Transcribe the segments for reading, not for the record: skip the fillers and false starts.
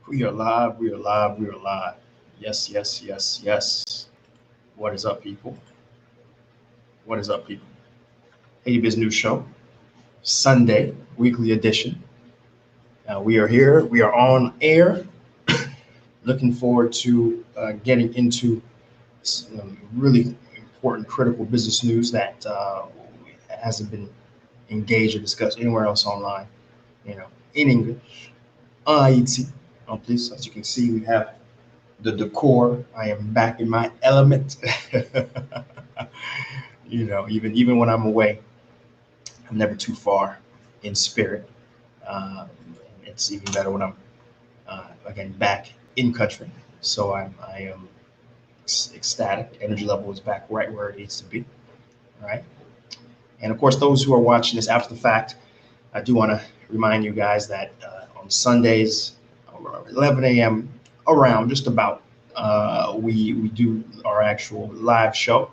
We are live. We are live. We are live. Yes, yes, yes, yes. What is up, people? What is up, people? Haiti Biz News Show, Sunday, weekly edition. We are here. We are on air. Looking forward to getting into some really important, critical business news that hasn't been engaged or discussed anywhere else online. In English, Haiti. Please, as you can see, we have the decor. I am back in my element. Even when I'm away, I'm never too far in spirit. Uh, it's even better when I'm again back in country. So I am ecstatic. Energy level is back right where it needs to be. Right. And of course, those who are watching this after the fact, I do want to remind you guys that on Sundays, around 11 a.m. around just about, we do our actual live show,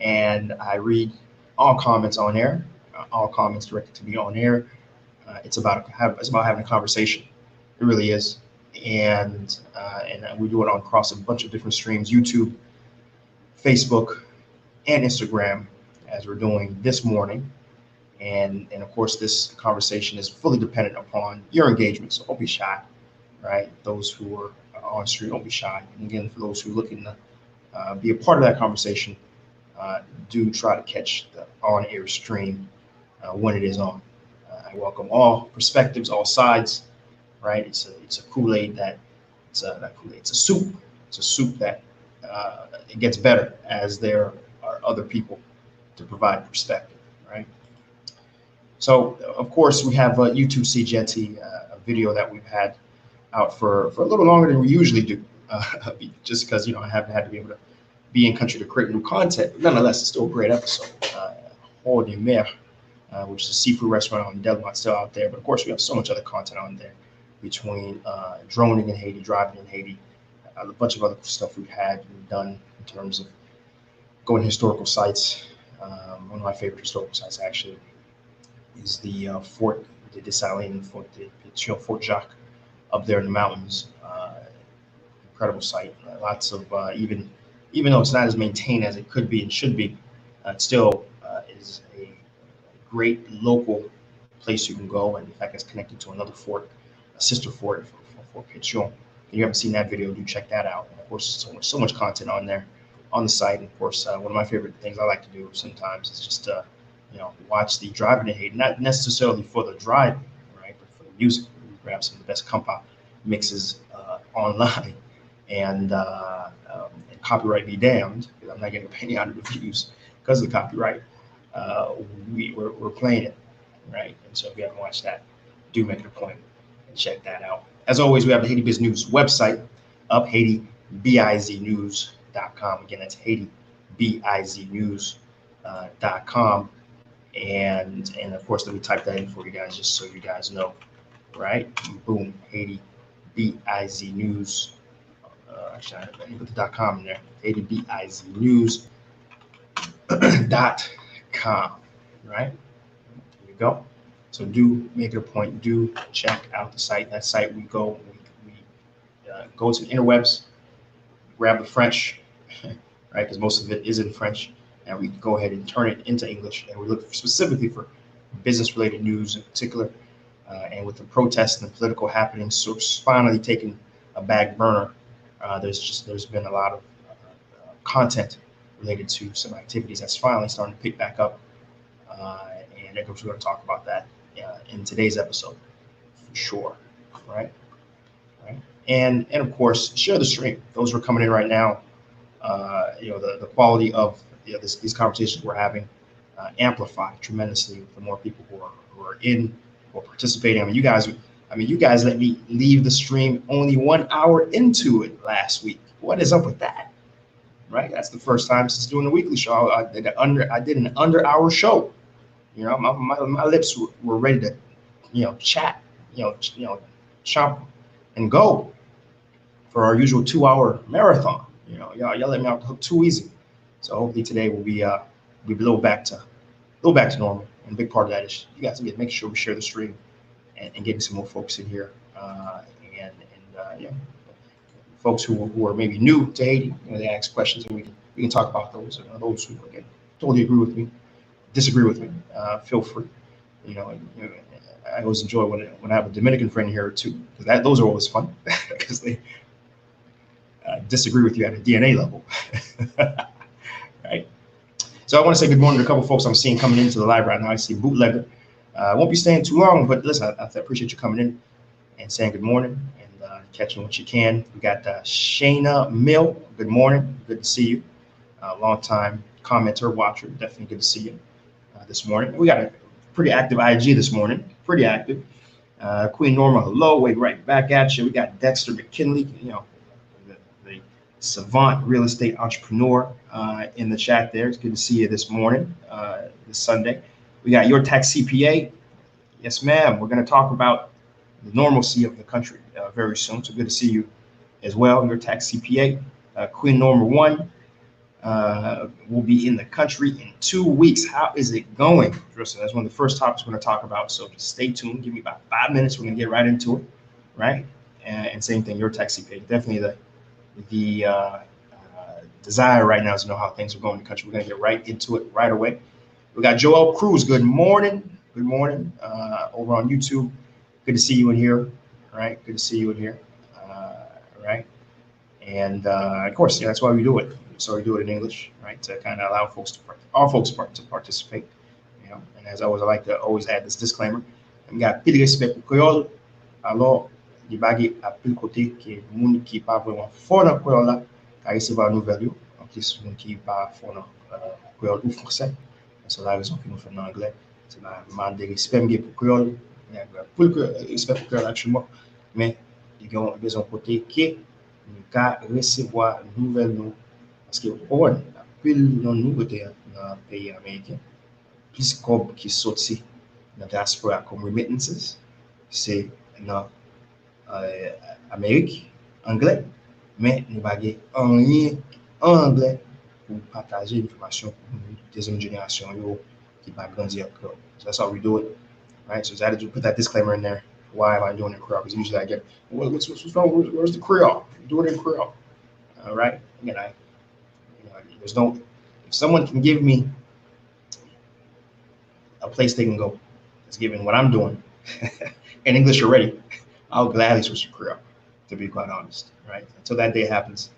and I read all comments on air, all comments directed to me on air. It's about having a conversation. It really is, and we do it on across a bunch of different streams: YouTube, Facebook, and Instagram, as we're doing this morning. And of course, this conversation is fully dependent upon your engagement. So don't be shy, right? Those who are on stream, don't be shy. And again, for those who are looking to be a part of that conversation, do try to catch the on-air stream when it is on. I welcome all perspectives, all sides, right? It's a Kool-Aid that it's a not Kool-Aid, it's a soup. It's a soup that it gets better as there are other people to provide perspective, right? So, of course, we have YouTube Seejeanty, a video that we've had out for a little longer than we usually do, just because, I haven't had to be able to be in country to create new content. But nonetheless, it's still a great episode. Hors de Mer, which is a seafood restaurant on Delmont, still out there. But, of course, we have so much other content on there between droning in Haiti, driving in Haiti, a bunch of other stuff we've done in terms of going to historical sites. One of my favorite historical sites, actually, is the Fort de Dessalines, Fort Jacques, up there in the mountains. Incredible site. Lots of even though it's not as maintained as it could be and should be, it still is a great local place you can go. And in fact, it's connected to another fort, a sister fort, Fort Pétion. If you haven't seen that video, do check that out. And of course, so much content on there, on the site. And of course, one of my favorite things I like to do sometimes is just watch the driving in Haiti, not necessarily for the driving, right, but for the music. We grab some of the best compa mixes online, and copyright be damned, because I'm not getting a penny out of the views because of the copyright. We're playing it, right? And so if you haven't watched that, do make it a point and check that out. As always, we have the Haiti Biz News website up, HaitiBizNews.com. Again, that's HaitiBizNews.com. And of course, let me type that in for you guys, just so you guys know, right? Boom, Haiti Biz News. Actually, I didn't put the .com in there. HaitiBizNews.com, right? There you go. So do make it a point. Do check out the site. That site we go to the interwebs, grab the French, right? Because most of it is in French. And we go ahead and turn it into English, and we look specifically for business-related news in particular. And with the protests and the political happenings, so it's finally taking a back burner. There's been a lot of content related to some activities that's finally starting to pick back up, and we're going to talk about that in today's episode for sure, right? And of course, share the stream. Those who are coming in right now, the quality of these conversations we're having amplify tremendously with the more people who are in or participating. You guys let me leave the stream only 1 hour into it last week. What is up with that? Right? That's the first time since doing the weekly show. I did an under-hour show. My lips were ready to, chat, chomp and go for our usual 2-hour marathon. Y'all let me off the hook too easy. So hopefully today will be a little back to normal. And a big part of that is you guys make sure we share the stream and getting some more folks in here and yeah, folks who are maybe new to Haiti, they ask questions, and we can talk about those. And those who again totally agree with me, disagree with me, feel free. You know, I always enjoy when I have a Dominican friend here too, because those are always fun because they disagree with you at a DNA level, right? So I want to say good morning to a couple folks I'm seeing coming into the live right now. I see Bootlegger. I won't be staying too long, but listen, I appreciate you coming in and saying good morning and catching what you can. We got Shayna Mill. Good morning. Good to see you. Long time commenter, watcher. Definitely good to see you this morning. We got a pretty active IG this morning. Pretty active. Queen Norma, hello. Wait, right back at you. We got Dexter McKinley, the savant real estate entrepreneur in the chat there. It's good to see you this morning, this Sunday. We got Your Tax CPA. Yes, ma'am. We're going to talk about the normalcy of the country very soon. So good to see you as well. Your Tax CPA. Queen Norma 1 will be in the country in 2 weeks. How is it going, Tristan? That's one of the first topics we're going to talk about. So just stay tuned. Give me about 5 minutes. We're going to get right into it, right? And same thing, Your Tax CPA. Definitely the desire right now is to know how things are going in the country. We're going to get right into it right away. We got Joel Cruz. Good morning. Good morning. Over on YouTube. Good to see you in here. All right. Good to see you in here. Right. And of course, yeah, that's why we do it. So we do it in English, right? To kind of allow folks to participate. You know. And as always, I like to always add this disclaimer. We got pile respect pour Creole. Alors, il bagay à pile côté que moun qui pas vraiment fort dans Creole là, car recevoir nouvelle yo. En plus, moun qui pas fort dans Creole ou français. C'est la raison que nous faisons en anglais. C'est la demande de respect pour Creole. Pour le respect pour Creole actuellement, mais ils ont besoin de côté que nous ca recevoir nouvelle nous parce que on pile dans nous dans le pays américain plus comme qui sorti dans diaspora comme remittances c'est dans Amérique anglais mais nous baguer en rien anglais pour partager l'information pour deuxième génération qui va grandir. So that's how we do it, right? So I had to put that disclaimer in there. Why am I doing it in Creole? Because usually I get, well, what's wrong? Where's the Creole? Do it in Creole, right? Again, there's no. If someone can give me a place they can go, that's given what I'm doing in English already, I'll gladly switch to Creole. To be quite honest, right? Until that day happens,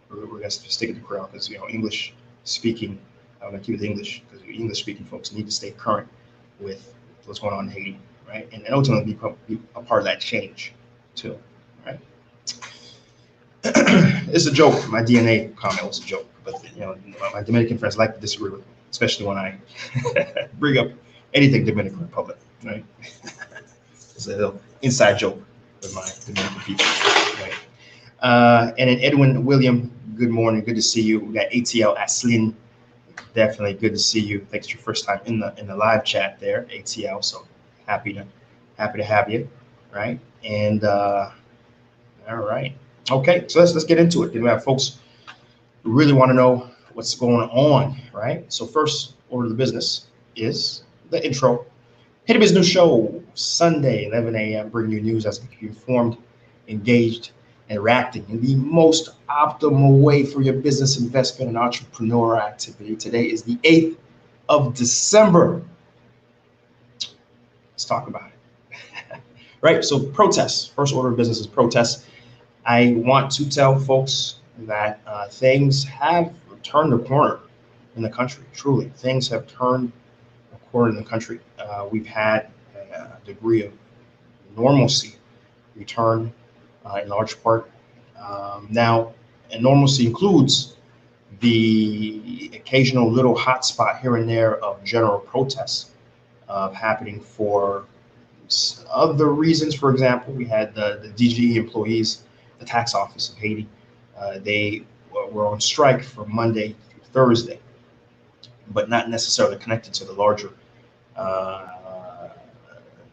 we're gonna stick to Creole because English speaking. I'm gonna keep it English because English speaking folks need to stay current with what's going on in Haiti, right? And ultimately be a part of that change too, right? It's a joke. My DNA comment was a joke, but my Dominican friends like to disagree with me, especially when I bring up anything Dominican Republic, right? It's a little inside joke with my Dominican people, right? And then Edwin William, good morning, good to see you. We got ATL Aslin. Definitely good to see you. Thanks for your first time in the live chat there, ATL. So happy to have you, right? And all right, okay. So let's get into it. We have folks who really want to know what's going on, right? So first order of the business is the intro. Haiti Business Show, Sunday, 11 a.m. Bringing you news as you keep informed, engaged, interacting in the most optimal way for your business, investment, and entrepreneur activity. Today is the 8th of December. Let's talk about it. Right, so protests. First order of business is protests. I want to tell folks that things have turned a corner in the country. Truly, things have turned a corner in the country. We've had a degree of normalcy return in large part. Now, and normalcy includes the occasional little hotspot here and there of general protests happening for other reasons. For example, we had the DGE employees, the tax office of Haiti. They were on strike from Monday through Thursday, but not necessarily connected to the larger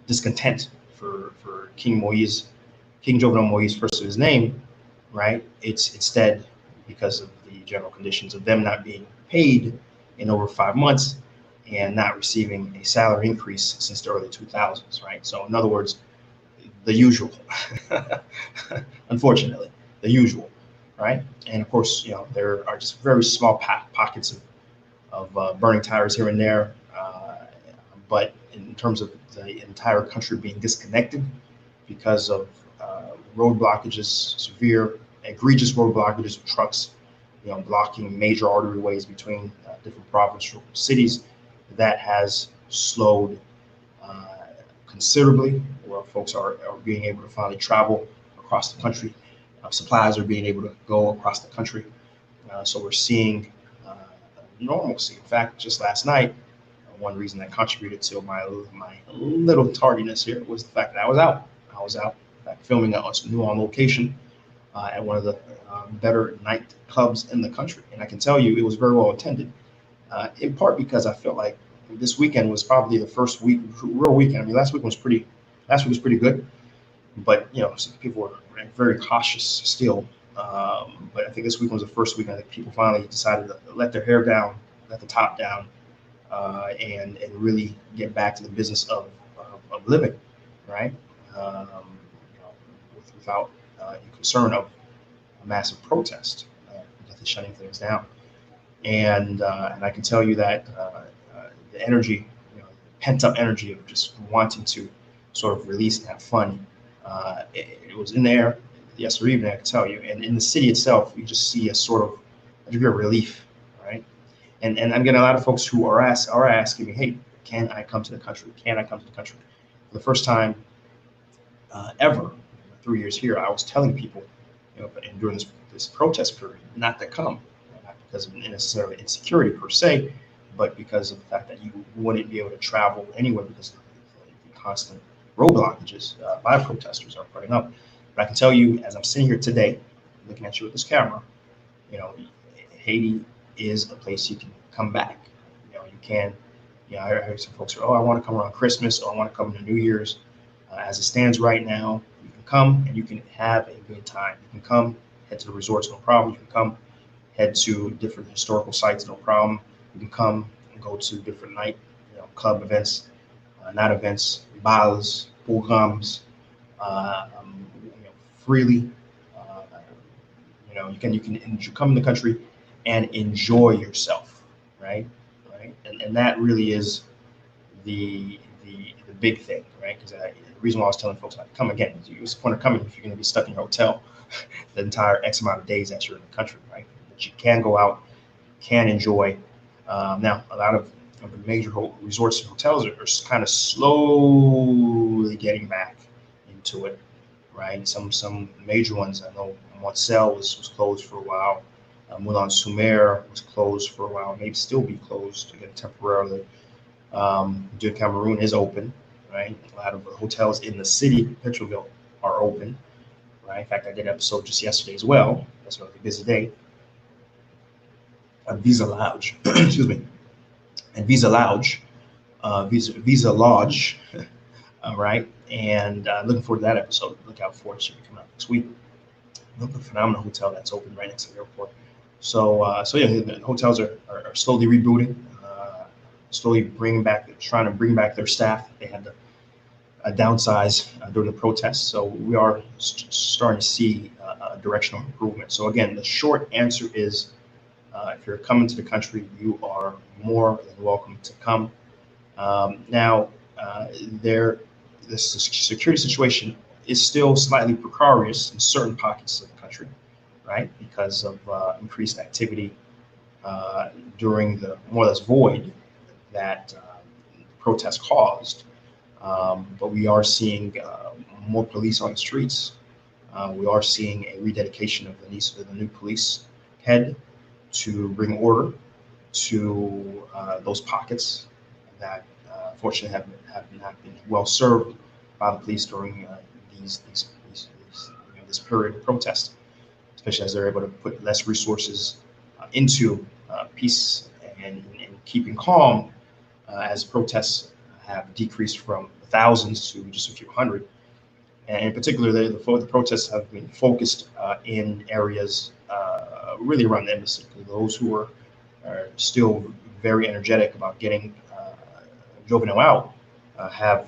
discontent for King Jovenel Moise, first of his name, right? It's instead because of the general conditions of them not being paid in over 5 months and not receiving a salary increase since the early 2000s, right? So in other words, the usual, unfortunately, the usual, right? And of course, there are just very small pockets of burning tires here and there. But in terms of the entire country being disconnected because of road blockages, severe, egregious road blockages of trucks, blocking major artery ways between different provincial cities, that has slowed considerably, where folks are being able to finally travel across the country. Supplies are being able to go across the country. So we're seeing normalcy. In fact, just last night, one reason that contributed to my little tardiness here was the fact that I was out. I was out, in fact, filming a new on location at one of the better night clubs in the country. And I can tell you it was very well attended, in part because I felt like this weekend was probably the first real weekend. I mean, last week was pretty good, but some people were very cautious still. But I think this week was the first week I think people finally decided to let their hair down, let the top down, and really get back to the business of living, right? Without any concern of a massive protest, shutting things down. And I can tell you that the energy, pent up energy of just wanting to sort of release and have fun, it was in the air yesterday evening, I can tell you. And in the city itself, you just see a degree of relief, right? And I'm getting a lot of folks who are asking me, hey, can I come to the country? Can I come to the country? For the first time ever, 3 years here, I was telling people, and during this protest period, not to come, not because of necessarily insecurity per se, but because of the fact that you wouldn't be able to travel anywhere because of the constant road blockages by protesters are putting up. But I can tell you, as I'm sitting here today, looking at you with this camera, Haiti is a place you can come back. You can. I heard some folks say, "Oh, I want to come around Christmas, or I want to come to New Year's." As it stands right now, you can come and you can have a good time. You can come, head to the resorts, no problem. You can come, head to different historical sites, no problem. You can come and go to different night, club events, night events, bals, programs, freely. You can come in the country and enjoy yourself, right? And that really is the big thing, right? Because the reason why I was telling folks like, come again, what's the point of coming if you're going to be stuck in your hotel the entire X amount of days that you're in the country, right? But you can go out, can enjoy. Now, a lot of the major resorts and hotels are kind of slowly getting back into it, right? Some major ones, I know Marcel was closed for a while. Moulin Sumer was closed for a while, maybe still be closed again temporarily. Dieu Cameroon is open, right? A lot of the hotels in the city, Petroville, are open, right? In fact, I did an episode just yesterday as well. That's going to be a busy day. Visa Lounge, excuse me, and Visa Lounge, Visa Lodge, right? And looking forward to that episode. Look out for it. Should be coming out next week. Another phenomenal hotel that's open right next to the airport. So yeah, the hotels are slowly rebooting, slowly trying to bring back their staff. They had to downsize during the protests. So we are starting to see a directional improvement. So again, the short answer is, if you're coming to the country, you are more than welcome to come. Now, the security situation is still slightly precarious in certain pockets of the country, right? Because of increased activity during the more or less void that protests caused. But we are seeing more police on the streets. We are seeing a rededication of the new police head to bring order to those pockets that unfortunately have not been well served by the police during this period of protest, especially as they're able to put less resources into peace and keeping calm as protests have decreased from thousands to just a few hundred. And in particular, the protests have been focused in areas really around the embassy. Those who are still very energetic about getting Jovenel out have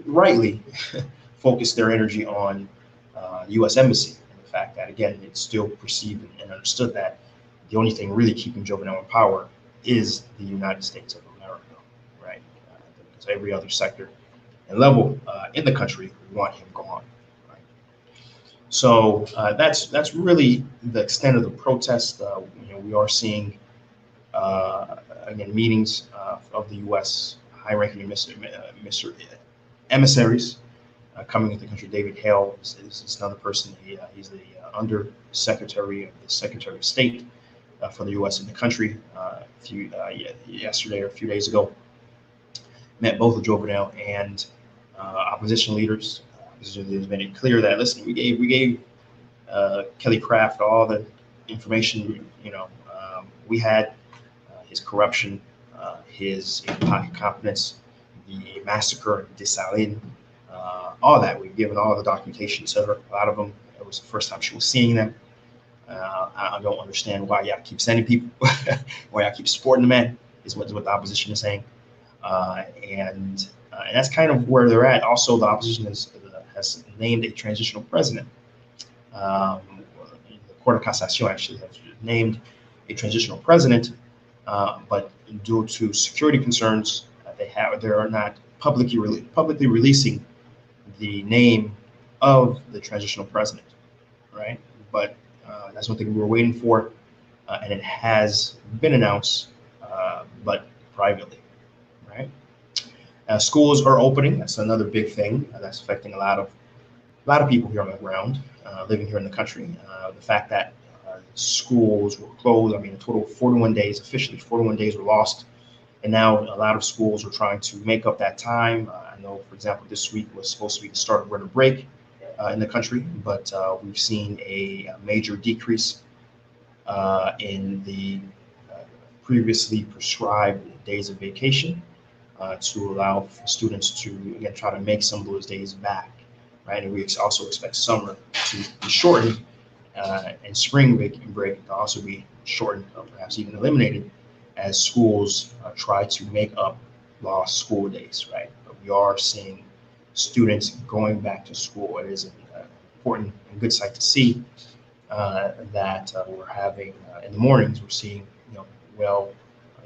rightly focused their energy on the U.S. Embassy and the fact that, again, it's still perceived and understood that the only thing really keeping Jovenel in power is the United States of America, right? Because every other sector and level in the country want him gone. Right? So that's really the extent of the protest. We are seeing again meetings of the U.S. high-ranking emissaries coming into the country. David Hale is another person. He's the Under Secretary of the Secretary of State for the U.S. in the country. Yesterday or a few days ago, met both of Jovenel and opposition leaders. Opposition leaders made it clear that, listen, we gave Kelly Craft all the information we had, his corruption, his incompetence, the massacre of Dessalines, all that. We've given all the documentation to her. A lot of them, it was the first time she was seeing them. I don't understand why y'all keep sending people, why y'all keep supporting the man, is what the opposition is saying. And that's kind of where they're at. Also, the opposition has named a transitional president. The Court of Cassation actually has named a transitional president, but due to security concerns, they are not publicly releasing the name of the transitional president, right? But that's one thing we were waiting for, and it has been announced, but privately, right? Schools are opening. That's another big thing that's affecting a lot of people here on the ground, living here in the country. The fact that schools were closed. I mean, a total of 41 days, officially 41 days were lost. And now a lot of schools are trying to make up that time. I know, for example, this week was supposed to be the start of winter break in the country, but we've seen a major decrease in the previously prescribed days of vacation to allow for students to, again, try to make some of those days back, right? And we also expect summer to be shortened and spring break to also be shortened, perhaps even eliminated, as schools try to make up lost school days, right? But we are seeing students going back to school. It is an important and good sight to see that we're having in the mornings. We're seeing well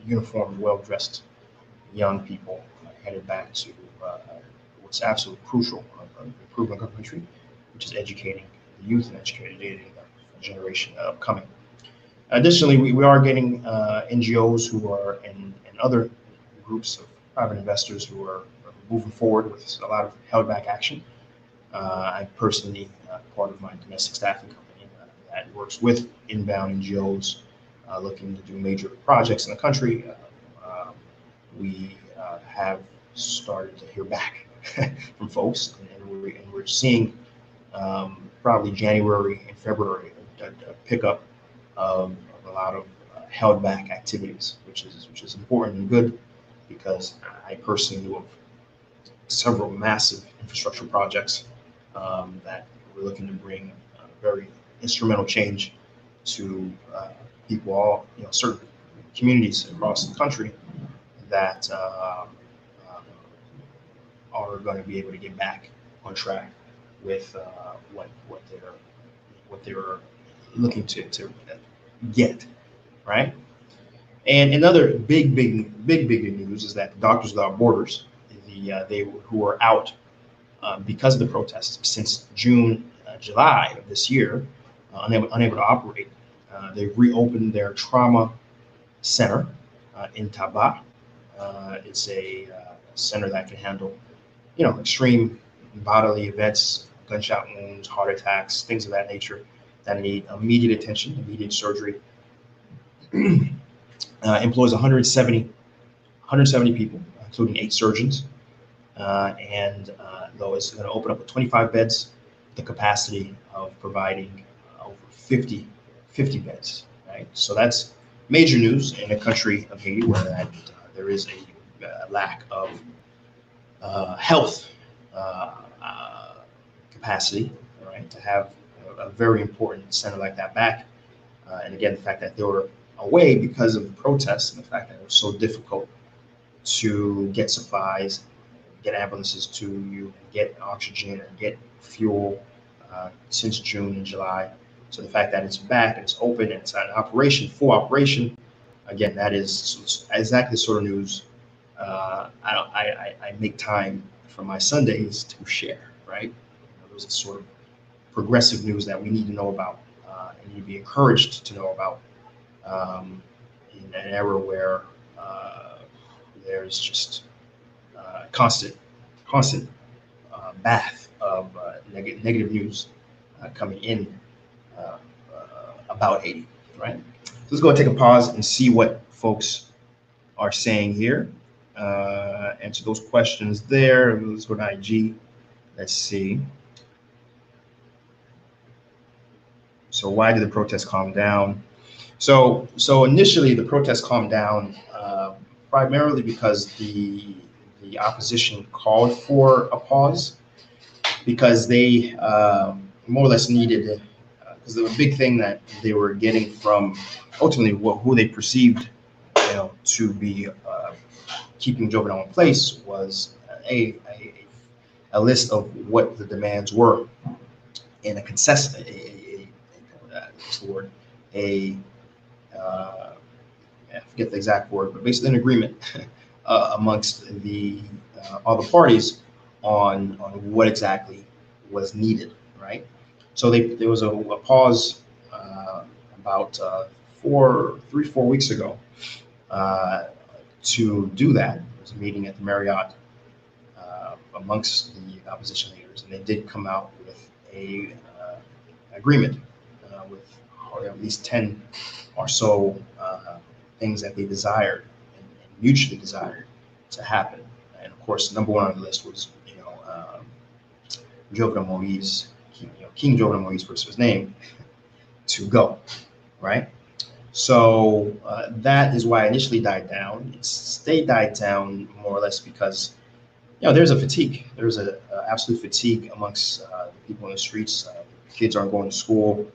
uniformed, well dressed young people headed back to what's absolutely crucial of improving our country, which is educating the youth and educating the generation upcoming. Additionally, we are getting NGOs who are and other groups of private investors who are moving forward with a lot of held back action. I'm personally part of my domestic staffing company that works with inbound NGOs looking to do major projects in the country. We have started to hear back from folks, and we're seeing probably January and February a pickup of a lot of held back activities, which is important and good, because I personally knew of several massive infrastructure projects that we're looking to bring very instrumental change to people, all certain communities across the country that are going to be able to get back on track with what they're looking to get, right? And another big news is that Doctors Without Borders, who are out because of the protests since July of this year, unable to operate. They've reopened their trauma center in Taba. It's a center that can handle, extreme bodily events, gunshot wounds, heart attacks, things of that nature that need immediate attention, immediate surgery. Employs 170 people, including 8 surgeons. And though it's going to open up with 25 beds, the capacity of providing over 50 beds, right? So that's major news in a country of Haiti where there is a lack of health capacity, right? To have a very important center like that back. And again, the fact that they were away because of the protests and the fact that it was so difficult to get supplies get ambulances to you, get oxygen, and get fuel since June and July. So the fact that it's back and it's open and it's an operation, full operation, again, that is exactly the sort of news I make time for my Sundays to share, right? Those are sort of progressive news that we need to know about and need to be encouraged to know about in an era where there's just constant bath of negative news coming in uh, about Haiti, right? So let's go and take a pause and see what folks are saying here. Answer those questions there. Let's go to IG. Let's see. So why did the protests calm down? So initially the protests calmed down primarily because the opposition called for a pause because they more or less needed, because the big thing that they were getting from ultimately who they perceived, to be keeping Jovenel in place was a list of what the demands were in a consensus, what's the word, I forget the exact word, but basically an agreement amongst all the parties on what exactly was needed, right? So there was a pause about 4 weeks ago to do that. There was a meeting at the Marriott amongst the opposition leaders, and they did come out with a agreement with at least 10 or so things that they desired and mutually desired to happen. And of course, number one on the list was, Jovenel Moise, King Jovenel Moise, first of his name, to go, right? So that is why it initially died down. It stayed died down more or less because, there's a fatigue. There's a absolute fatigue amongst the people in the streets. Kids aren't going to school.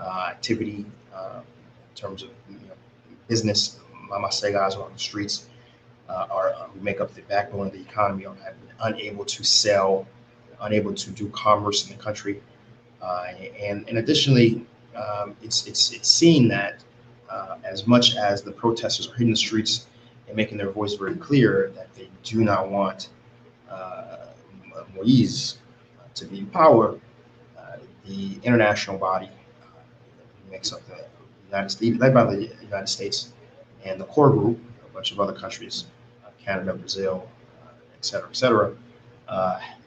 Activity in terms of business, Mama Segas on the streets who make up the backbone of the economy have been unable to sell, unable to do commerce in the country, and additionally, it's seen that as much as the protesters are hitting the streets and making their voice very clear that they do not want Moise to be in power, the international body makes up the United States, led by the United States, and the core group, a bunch of other countries, Canada, Brazil, et cetera,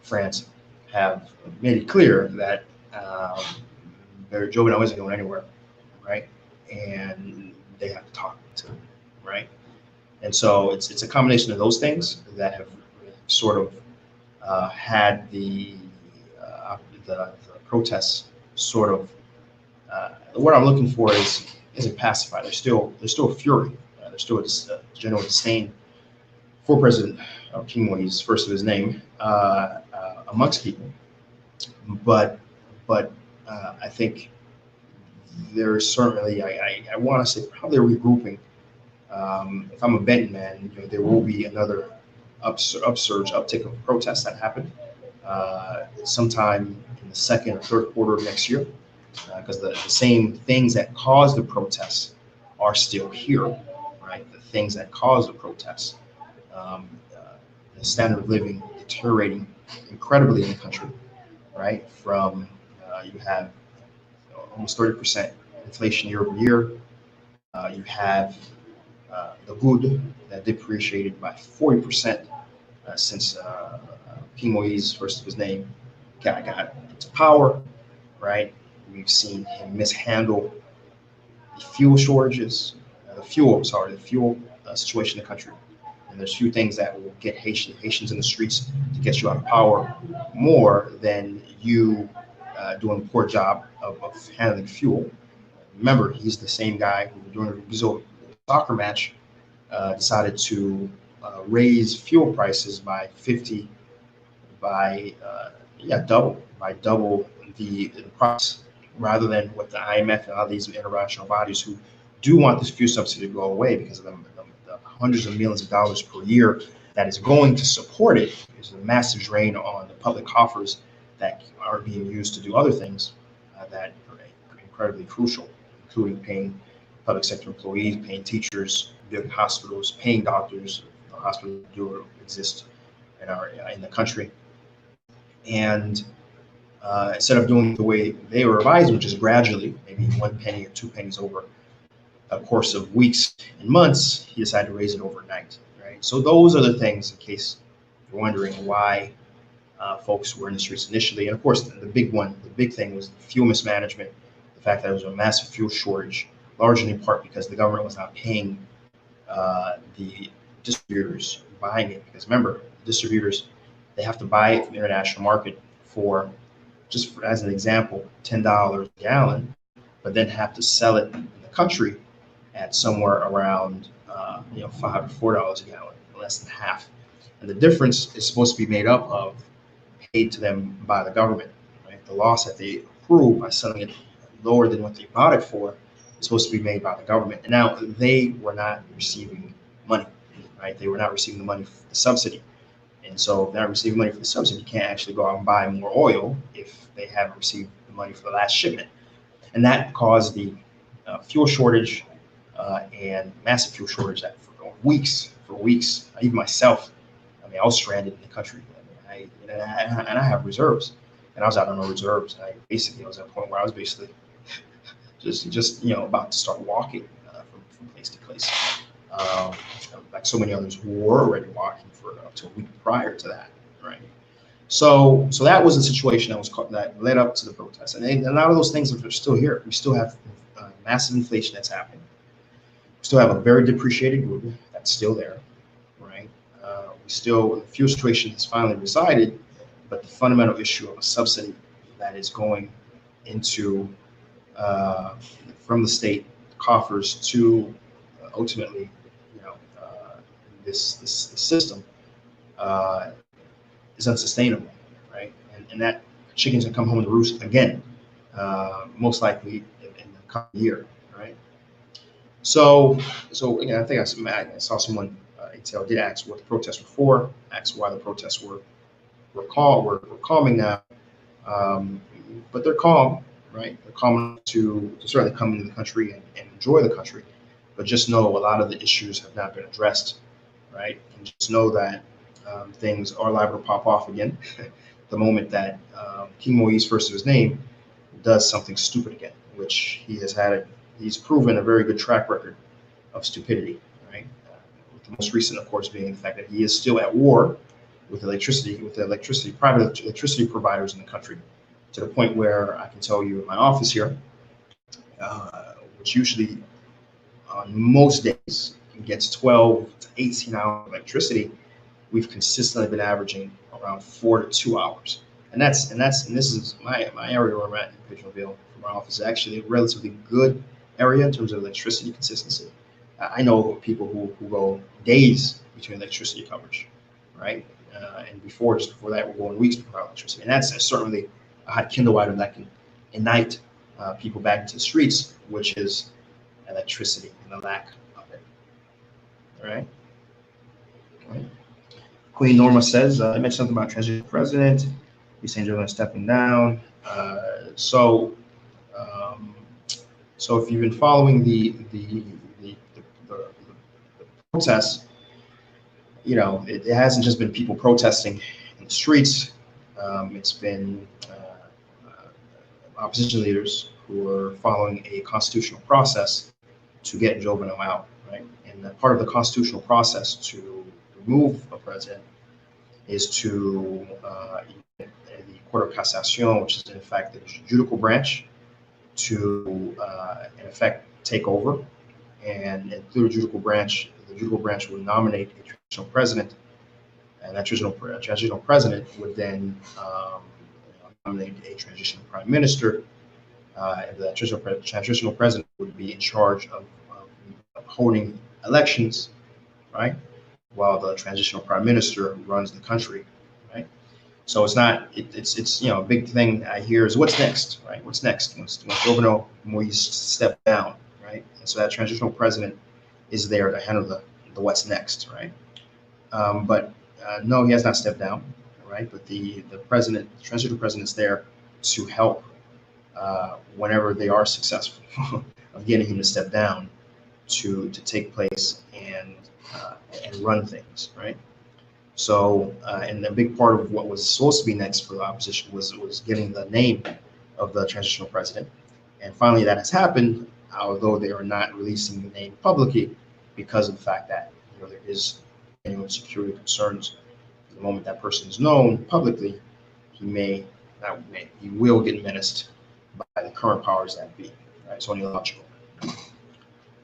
France, have made it clear that Jovenel isn't going anywhere, right? And they have to talk to him, right? And so it's a combination of those things that have sort of had the protests sort of. What I'm looking for isn't pacified. There's still fury. There's still a general disdain for President King Moise, first of his name, amongst people. But I think there is certainly, I want to say, probably a regrouping. If I'm a betting man, there will be another uptick of protests that happen sometime in the second or third quarter of next year, because the same things that caused the protests are still here, right? The things that caused the protests, the standard of living deteriorating incredibly in the country, right? From you have almost 30% inflation year over year. You have the good that depreciated by 40% since King Moise, first of his name, got into power, right? We've seen him mishandle the fuel shortages, the fuel situation in the country. And there's few things that will get Haitians in the streets to get you out of power more than you doing a poor job of handling fuel. Remember, he's the same guy who, during a Brazil soccer match, decided to raise fuel prices by double the price, rather than what the IMF and all these international bodies who do want this fuel subsidy to go away because of the hundreds of millions of dollars per year that is going to support it is a massive drain on the public coffers that are being used to do other things that are incredibly crucial, including paying public sector employees, paying teachers, building hospitals, paying doctors. The hospitals do exist in the country, and instead of doing it the way they were advised, which is gradually, maybe 1 penny or 2 pennies over a course of weeks and months, he decided to raise it overnight, right? So those are the things, in case you're wondering why folks were in the streets initially. And of course, the big thing was fuel mismanagement, the fact that there was a massive fuel shortage, largely in part because the government was not paying the distributors buying it. Because remember, distributors, they have to buy it from the international market for, as an example, $10 a gallon, but then have to sell it in the country at somewhere around $5 or $4 a gallon, less than half. And the difference is supposed to be made up of paid to them by the government, right? The loss that they accrue by selling it lower than what they bought it for is supposed to be made by the government. And now they were not receiving money, right? They were not receiving the money for the subsidy. And so if they're not receiving money for the subsidy, you can't actually go out and buy more oil if they haven't received the money for the last shipment. And that caused the fuel shortage and massive fuel shortage that for weeks, even myself, I mean, I was stranded in the country. And I have reserves, and I was out on no reserves. I was at a point where I was basically just about to start walking from place to place, like so many others who were already walking for up to a week prior to that, right? So that was a situation that led up to the protests, and a lot of those things are still here. We still have massive inflation that's happening. We still have a very depreciated ruble that's still there, right? The fuel situation has finally resided, but the fundamental issue of a subsidy that is going into from the state coffers to ultimately, this system is unsustainable, right? And that chicken's gonna come home to roost again, most likely in the coming year, right? So again, I think I saw someone ATL did ask what the protests were for, asked why the protests were calming now, but they're calm, right? They're calm to certainly come into the country and enjoy the country, but just know a lot of the issues have not been addressed, right? And just know that things are liable to pop off again the moment that King Moise, first of his name, does something stupid again, which he's proven a very good track record of stupidity, right? With the most recent, of course, being the fact that he is still at war with private electricity providers in the country, to the point where I can tell you in my office here, which usually on most days gets 12 to 18 hours of electricity, we've consistently been averaging around 4 to 2 hours. And this is my area where I'm at in Pigeonville. My office is actually a relatively good area in terms of electricity consistency. I know people who go days between electricity coverage, right? And just before that, we're going weeks without electricity. And that's certainly a hot kindle item that can ignite people back into the streets, which is electricity and the lack of it. All right. Queen Norma says, I mentioned something about transitional president. He's saying they're stepping down. So if you've been following the protests, it hasn't just been people protesting in the streets. It's been opposition leaders who are following a constitutional process to get Jovenel out, right? And part of the constitutional process to remove a president is to get the Court of Cassation, which is in fact the judicial branch, to in effect take over and through the judicial branch would nominate a transitional president, and that transitional president would then nominate a transitional prime minister, and the transitional president would be in charge of holding elections, right? While the transitional prime minister runs the country, right? So it's a big thing I hear is what's next, right? What's next? When Jovenel Moise stepped down, right? And so that transitional president is there to handle the what's next, right? But no, he has not stepped down, right? But the president, the transitional president, is there to help whenever they are successful of getting him to step down to take place and run things, right? So, and a big part of what was supposed to be next for the opposition was getting the name of the transitional president, and finally that has happened. Although they are not releasing the name publicly because of the fact that there is genuine security concerns. The moment that person is known publicly, he will get menaced by the current powers that be. Right? It's only logical.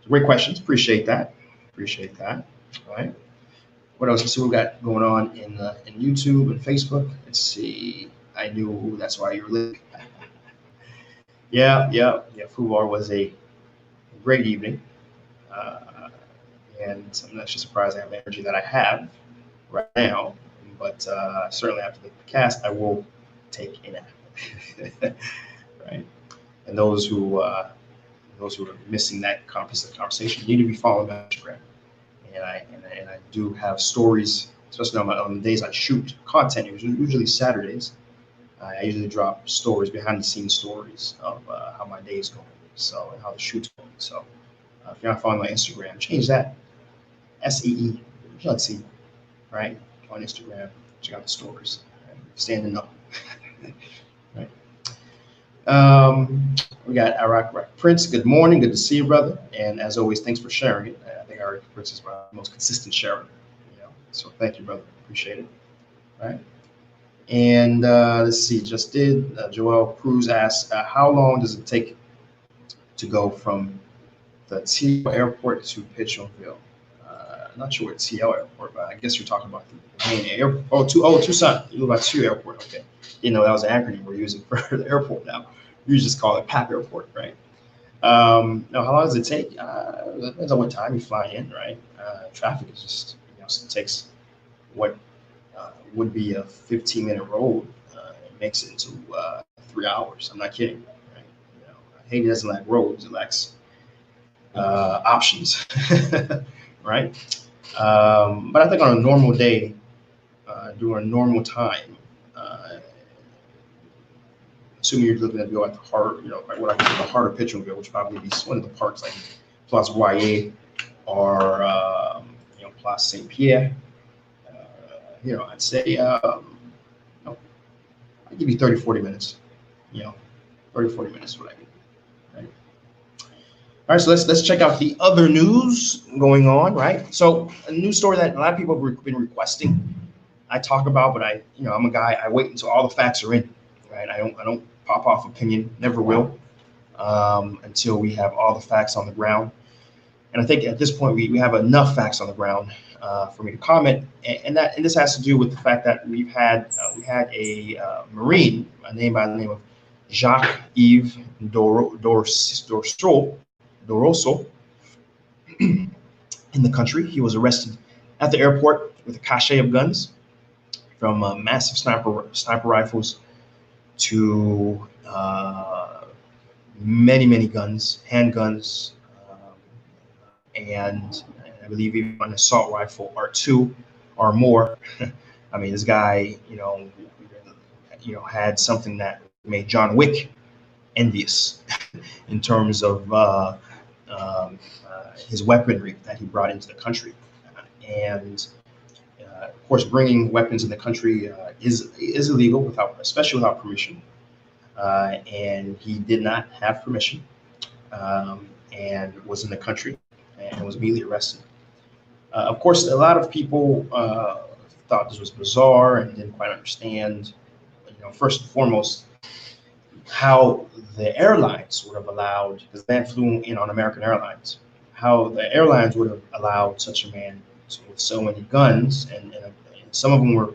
Great questions. Appreciate that. Appreciate that. All right. What else? Let's see what we got going on in YouTube and Facebook. Let's see. I knew that's why you were late. Yeah. Fubar was a great evening, and I'm not just surprised I have the energy that I have right now. But certainly after the cast, I will take a nap. Right. And those who are missing that conversation need to be following my Instagram. And I do have stories, especially on the days I shoot content. It was usually Saturdays. I usually drop stories, behind the scenes stories of how my day is going, so and how the shoot's going. So if you're not following my Instagram, change that. Seejeanty, right? On Instagram, check out the stories. Right? Stand and know. Right. We got Iraq Prince. Good morning. Good to see you, brother. And as always, thanks for sharing it. I think Iraq Prince is my most consistent sharer. So thank you, brother. Appreciate it. All right. And let's see. Joel Cruz asks, how long does it take to go from the TL airport to Pittsville? I'm not sure what TL airport, but I guess you're talking about the main airport. Tucson. You live by TU airport. Okay. That was an acronym we're using for the airport now. You just call it PAP airport, right? Now, how long does it take? Depends on what time you fly in, right? Traffic is just, it takes what would be a 15-minute road. It makes it into 3 hours. I'm not kidding, right? Haiti doesn't lack roads; it lacks options, right? But I think on a normal day, during a normal time, assuming you're looking at go at the heart, like what I call the heart of Pittsville, which probably be one of the parks like Place Royer or Place Saint Pierre. I'd say I'd give you 30, 40 minutes. 30, 40 minutes is what I get. Right? All right, so let's check out the other news going on, right? So a news story that a lot of people have been requesting, I talk about, but I'm a guy. I wait until all the facts are in, right? I don't pop off opinion, never will, until we have all the facts on the ground. And I think at this point we have enough facts on the ground for me to comment, and this has to do with the fact that we had a Marine, a name by the name of Jacques-Yves Doroso in the country. He was arrested at the airport with a cache of guns, from massive sniper rifles to many guns, handguns, and I believe even an assault rifle or two or more. I mean, this guy, had something that made John Wick envious in terms of his weaponry that he brought into the country. And of course, bringing weapons in the country is illegal, especially without permission. And he did not have permission, and was in the country and was immediately arrested. Of course, a lot of people thought this was bizarre and didn't quite understand, first and foremost, how the airlines would have allowed, because the man flew in on American Airlines, how the airlines would have allowed such a man with so many guns, and some of them were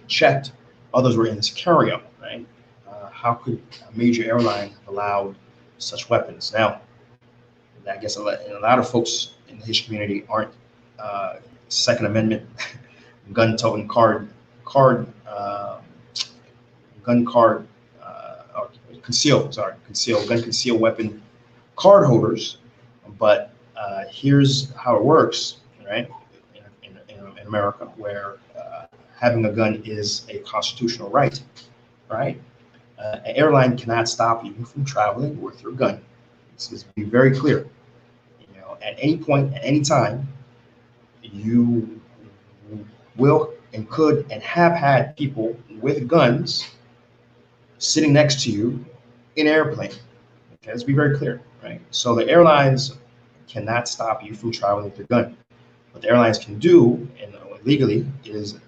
checked, others were in this carry-on, right? How could a major airline have allowed such weapons? Now, I guess a lot of folks in the Haitian community aren't Second Amendment, gun-toting concealed weapon card holders. But here's how it works, right? In America, where having a gun is a constitutional right, right? An airline cannot stop you from traveling with your gun. Let's be very clear. You know, at any point, at any time, you will and could and have had people with guns sitting next to you in an airplane. Okay, let's be very clear, right? So the airlines cannot stop you from traveling with your gun. What the airlines can do, and legally, is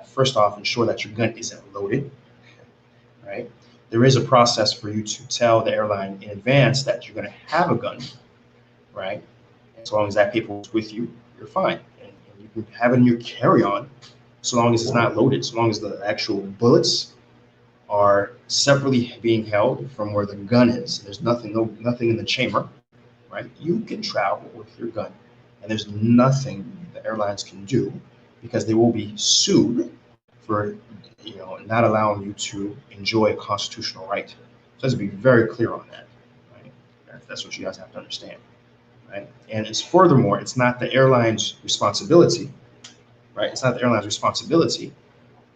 first off ensure that your gun isn't loaded, right? There is a process for you to tell the airline in advance that you're going to have a gun, right? As long as that paperwork's with you, you're fine. And you can have it in your carry-on so long as it's not loaded, so long as the actual bullets are separately being held from where the gun is. There's nothing in the chamber, right? You can travel with your gun, and there's nothing the airlines can do because they will be sued for not allowing you to enjoy a constitutional right. So let's be very clear on that, right? That's what you guys have to understand, right? And it's furthermore, it's not the airline's responsibility, right? It's not the airline's responsibility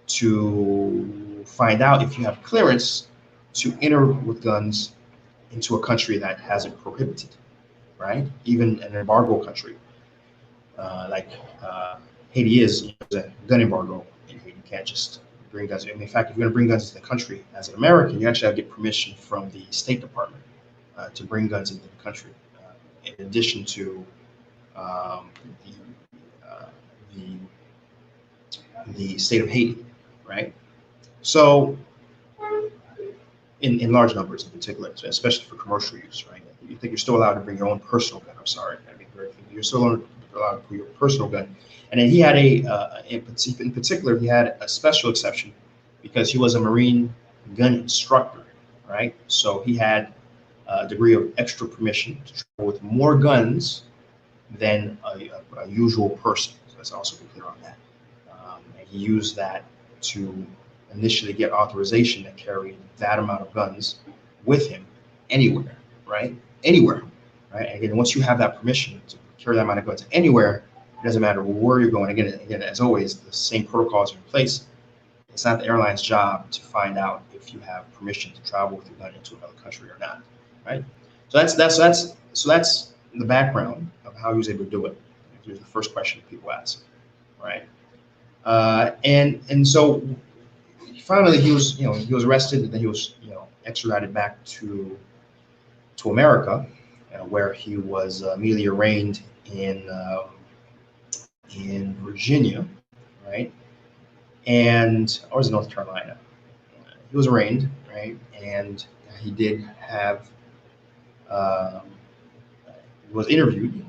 to find out if you have clearance to enter with guns into a country that has it prohibited, right? Even an embargo country like Haiti is a gun embargo in Haiti. You can't just bring guns. In fact, if you're going to bring guns into the country as an American, you actually have to get permission from the State Department to bring guns into the country. In addition to the state of Haiti, right? So, in large numbers in particular, especially for commercial use, right? You think you're still allowed to bring your own personal gun? I'm sorry, I mean, you're still allowed to bring your personal gun. And then he had in particular, he had a special exception because he was a Marine gun instructor, right? So he had a degree of extra permission to travel with more guns than a usual person. So let's also be clear on that. And he used that to initially get authorization to carry that amount of guns with him anywhere, right? Anywhere, right? And again, once you have that permission to carry that amount of guns anywhere, it doesn't matter where you're going. Again, as always, the same protocols are in place. It's not the airline's job to find out if you have permission to travel with your gun into another country or not, right? So that's the background of how he was able to do it. Here's the first question people ask, right? And so finally he was arrested, and then he was extradited back to America, where he was immediately arraigned in Virginia, right? Or was it North Carolina? He was arraigned, right? And he did have was interviewed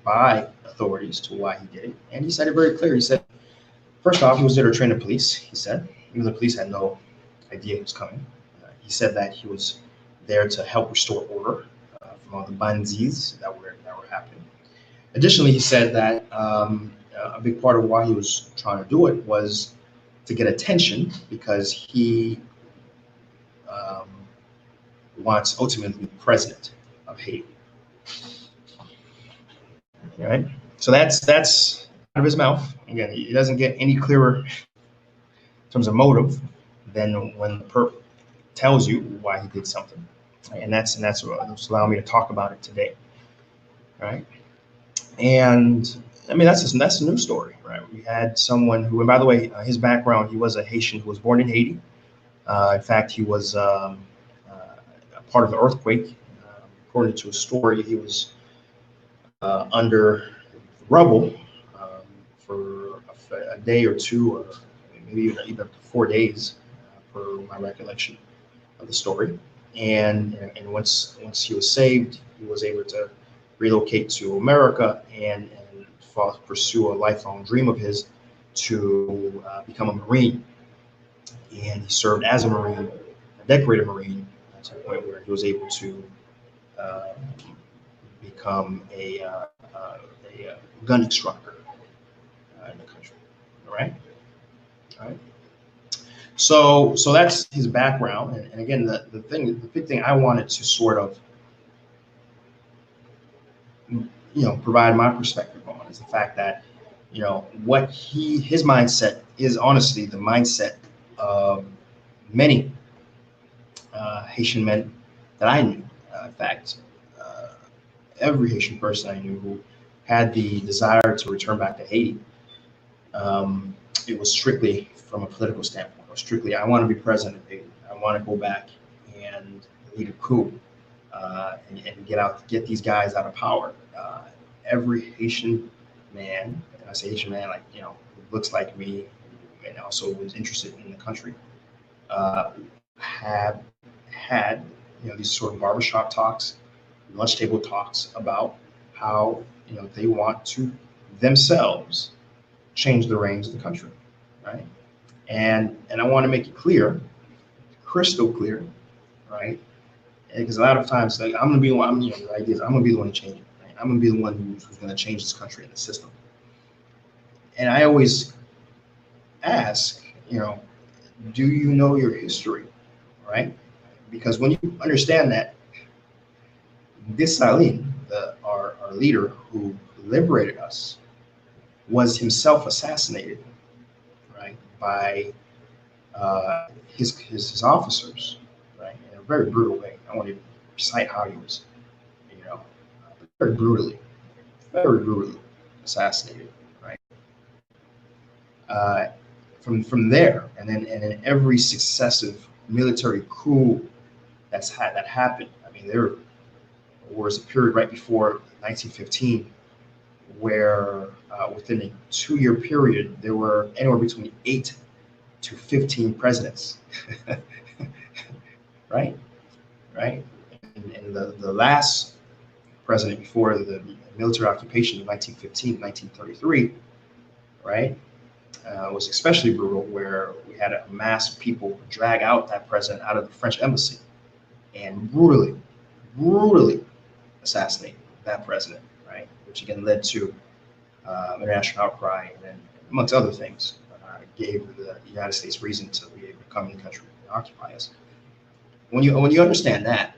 by authorities to why he did it, and he said it very clear. He said, first off, he was there to train the police. He said, even the police had no idea he was coming. He said that he was there to help restore order from all the bandits that were happening. Additionally, he said that a big part of why he was trying to do it was to get attention because he wants ultimately to be president of Haiti. All right, so that's out of his mouth. Again, it doesn't get any clearer in terms of motive than when the perp tells you why he did something, right? And that's what's allowing me to talk about it today, right? And I mean that's a new story, right? We had someone who, and by the way, his background, he was a Haitian who was born in Haiti. In fact, he was a part of the earthquake. According to a story, he was under rubble for a day or two, or maybe even 4 days, per my recollection of the story. And once he was saved, he was able to relocate to America and pursue a lifelong dream of his to become a Marine. And he served as a Marine, a decorated Marine, to the point where he was able to become a gun instructor in the country. All right. So that's his background, and again, the big thing I wanted to sort of provide my perspective on is the fact that what his mindset is honestly the mindset of many Haitian men that I knew. In fact, uh, every Haitian person I knew who had the desire to return back to Haiti, it was strictly from a political standpoint. Or strictly, I want to be president of Haiti. I want to go back and lead a coup and get these guys out of power. Every Haitian man, and I say Haitian man, like who looks like me, and also was interested in the country, uh, have had these sort of barbershop talks, lunch table talks about how they want to themselves change the reins of the country, right? And I want to make it clear, crystal clear, right? Because a lot of times, like, I'm gonna be the one. The idea is I'm gonna be the one to change it. Right? I'm gonna be the one who's gonna change this country and the system. And I always ask, do you know your history, right? Because when you understand that Dessalines, our leader who liberated us, was himself assassinated, right, by his officers, right, in a very brutal way. I won't even recite how he was, you know, very very brutally assassinated, right. Uh, from there, and then every successive military coup that happened. I mean, there was a period right before 1915 where within a 2-year period there were anywhere between 8 to 15 presidents, right? Right? And the last president before the military occupation of 1915, 1933, right, was especially brutal, where we had a mass of people drag out that president out of the French embassy and brutally assassinate that president, right? Which again led to international outcry, and then, amongst other things, gave the United States reason to be able to come in the country and occupy us. When you understand that,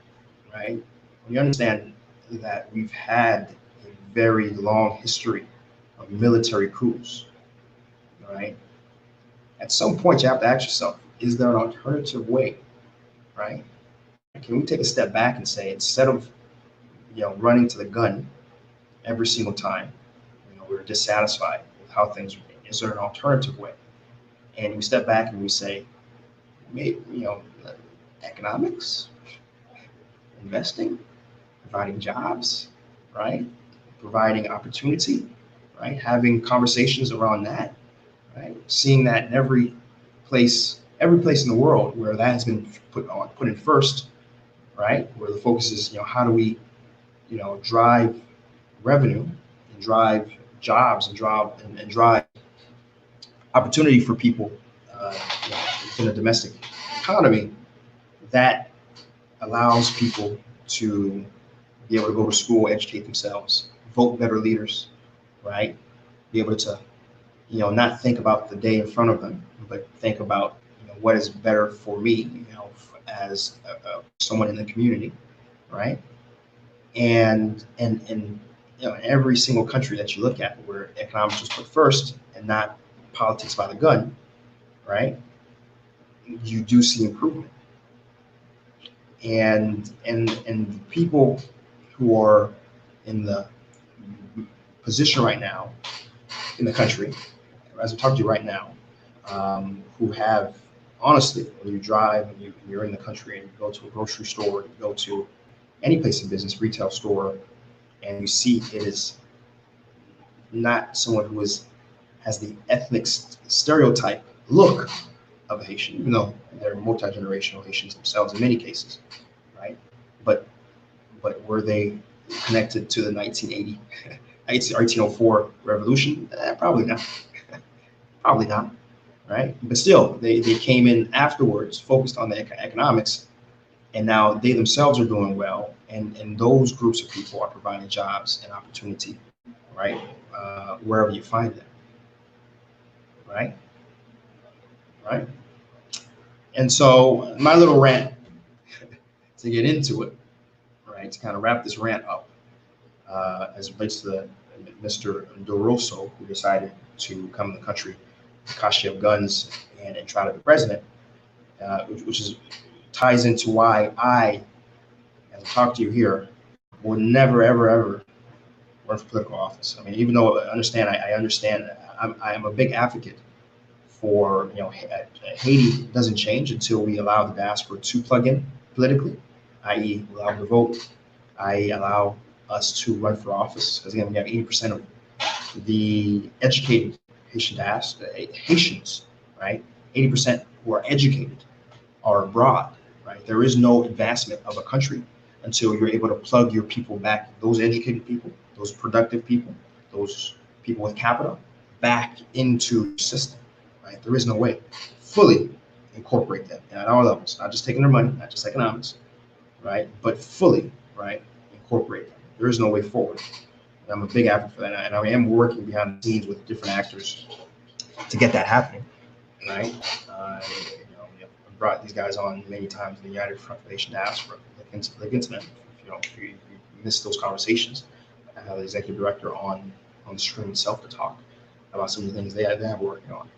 right? When you understand that we've had a very long history of military coups, right? At some point, you have to ask yourself: is there an alternative way, right? Can we take a step back and say, instead of running to the gun every single time, we're dissatisfied with how things are being, is there an alternative way? And we step back and we say, maybe economics, investing, providing jobs, right? Providing opportunity, right? Having conversations around that, right? Seeing that in every place in the world where that has been put in first, right? Where the focus is, how do we, drive revenue and drive jobs and drive opportunity for people within a domestic economy that allows people to be able to go to school, educate themselves, vote better leaders, right? Be able to, not think about the day in front of them, but think about, what is better for me, as someone in the community, right? And in every single country that you look at where economics was put first and not politics by the gun, right? You do see improvement. And people who are in the position right now in the country, as I'm talking to you right now, who have, honestly, when you drive and you're in the country and you go to a grocery store, you go to any place of business, retail store, and you see it is not someone who has the ethnic stereotype look of a Haitian, even though they're multi-generational Haitians themselves in many cases, right? But were they connected to the 1980, 1904 revolution? Probably not. Probably not, right? But still, they came in afterwards, focused on the economics, and now they themselves are doing well, and those groups of people are providing jobs and opportunity, right? Wherever you find them, right? Right? And so my little rant to get into it, right, to kind of wrap this rant up, as it relates to Mr. DeRosso, who decided to come in the country, cache of guns, and try to be president, which is ties into why I, as I talk to you here, will never, ever, ever run for political office. I mean, even though I understand, I am a big advocate for, Haiti doesn't change until we allow the diaspora to plug in politically, i.e., allow them to vote, i.e., allow us to run for office. Because again, we have 80% of the educated Haitians, right? 80% who are educated are abroad, right? There is no advancement of a country until you're able to plug your people back, those educated people, those productive people, those people with capital, back into the system, right? There is no way fully incorporate them at all levels, not just taking their money, not just economics, right? But fully, right? Incorporate them. There is no way forward. And I'm a big advocate for that, and I am working behind the scenes with different actors to get that happening, right? I've brought these guys on many times in the United Front of Nation Diaspora. Look into them. If you missed those conversations, I have the executive director on the stream itself to talk about some of the things they have working on,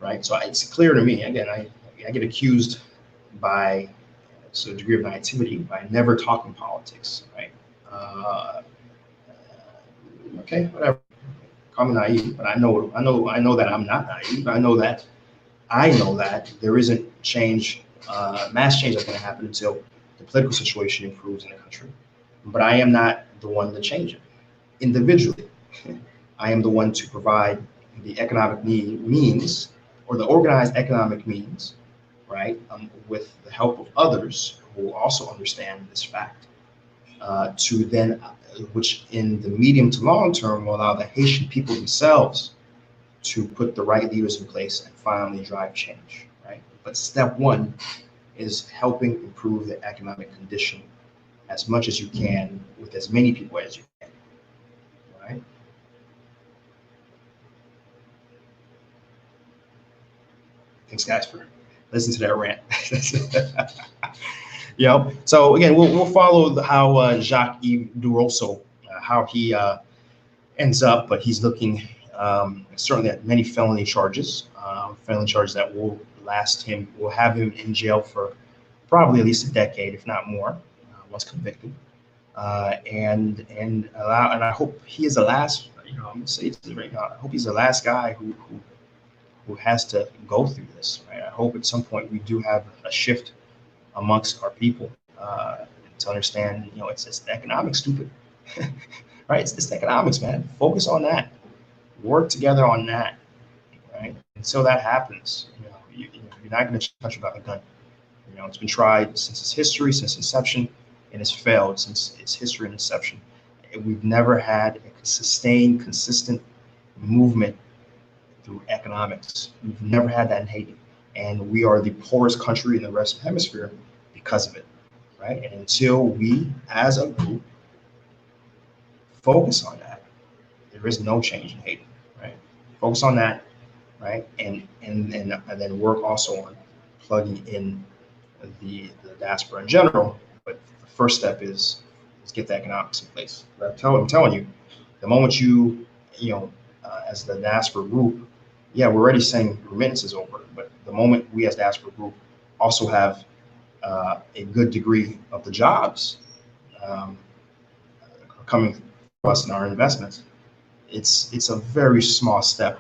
right? So it's clear to me. Again, I get accused by a degree of naivety by never talking politics, right? Okay, whatever. Call me naive, but I know that I'm not naive. I know that there isn't change, mass change that's going to happen until the political situation improves in the country. But I am not the one to change it individually. I am the one to provide the economic means or the organized economic means, right, with the help of others who also understand this fact, to then, which in the medium to long term will allow the Haitian people themselves to put the right leaders in place and finally drive change, right? But step one is helping improve the economic condition as much as you can with as many people as you can, right? Thanks, guys, for listening to that rant. So again, we'll follow how Jacques-Yves Durosso, how he ends up, but he's looking certainly at many felony charges that will have him in jail for probably at least a decade, if not more, once convicted. And I hope he is the last. I'm gonna say this right now. I hope he's the last guy who has to go through this. Right. I hope at some point we do have a shift amongst our people to understand. It's the economics, stupid. Right. It's the economics, man. Focus on that. Work together on that. Right. Until that happens, you're not going to change the country about a gun. It's been tried since its history, since inception, and it's failed since its history and inception. We've never had a sustained, consistent movement through economics. We've never had that in Haiti. And we are the poorest country in the rest of the hemisphere because of it, right? And until we, as a group, focus on that, there is no change in Haiti, right? Focus on that, right? And then work also on plugging in the diaspora in general. But the first step is get the economics in place. I'm telling you, the moment as the diaspora group, we're already saying remittances over, but the moment we as diaspora group also have a good degree of the jobs coming to us in our investments, it's a very small step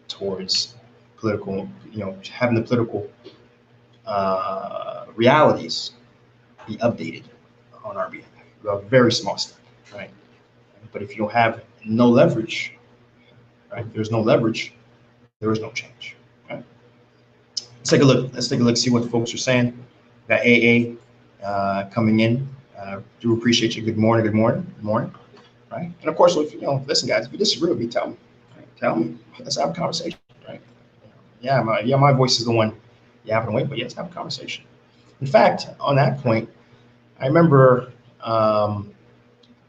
towards political, having the political realities be updated on our behalf. A very small step, right? But if you have no leverage, right? There's no leverage, there is no change. Right? Let's take a look, see what the folks are saying. Got AA coming in. Do appreciate you. Good morning. Right? And of course, listen, guys, if you disagree with me, tell me. Right? Tell me. Let's have a conversation. Right? My voice is the one yapping away, but let's have a conversation. In fact, on that point, I remember.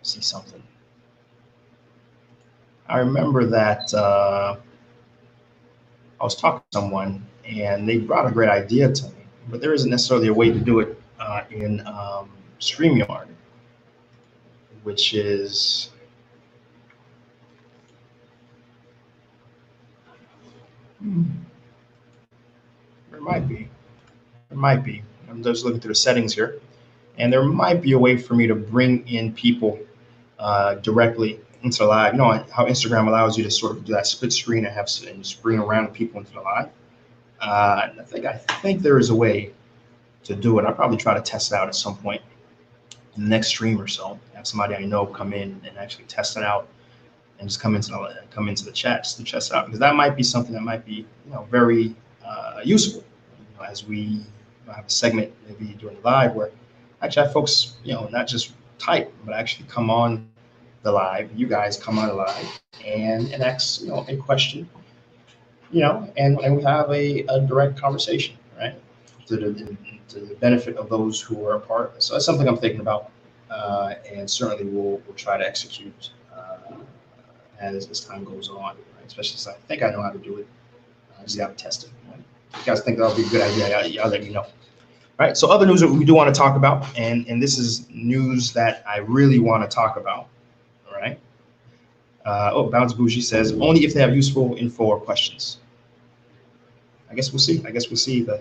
See something. I remember that I was talking to someone and they brought a great idea to me, but there isn't necessarily a way to do it in StreamYard, which is Hmm, there might be. There might be. I'm just looking through the settings here, and there might be a way for me to bring in people directly into the live. You know how Instagram allows you to sort of do that split screen and and just bring around people into the live. I think there is a way to do it. I'll probably try to test it out at some point in the next stream or so. Have somebody I know come in and actually test it out and just come into the chat just to test it out, because that might be something that might be very useful. As we have a segment maybe during the live where actually have folks not just type but actually come on the live. You guys come on the live and ask a question, and we have a direct conversation, right? To the benefit of those who are a part. So that's something I'm thinking about, and certainly we'll try to execute as time goes on, right? Especially since I think I know how to do it. I just got to test it. Right? If you guys think that'll be a good idea, y'all let me know. All right. So other news that we do want to talk about, and this is news that I really want to talk about. All right. Bounce Bougie says only if they have useful info or questions. I guess we'll see. I guess we'll see the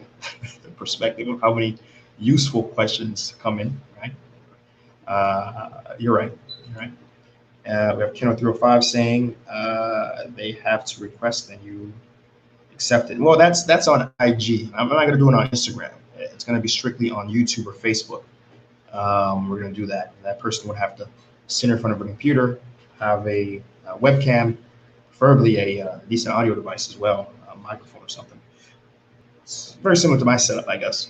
perspective of how many useful questions come in. Right. You're right. You're right. We have Keno305 saying they have to request and you accept it. Well, that's on IG. I'm not going to do it on Instagram. It's going to be strictly on YouTube or Facebook. We're going to do that. That person would have to sit in front of a computer, have a webcam, preferably a decent audio device as well, a microphone or something. It's very similar to my setup, I guess.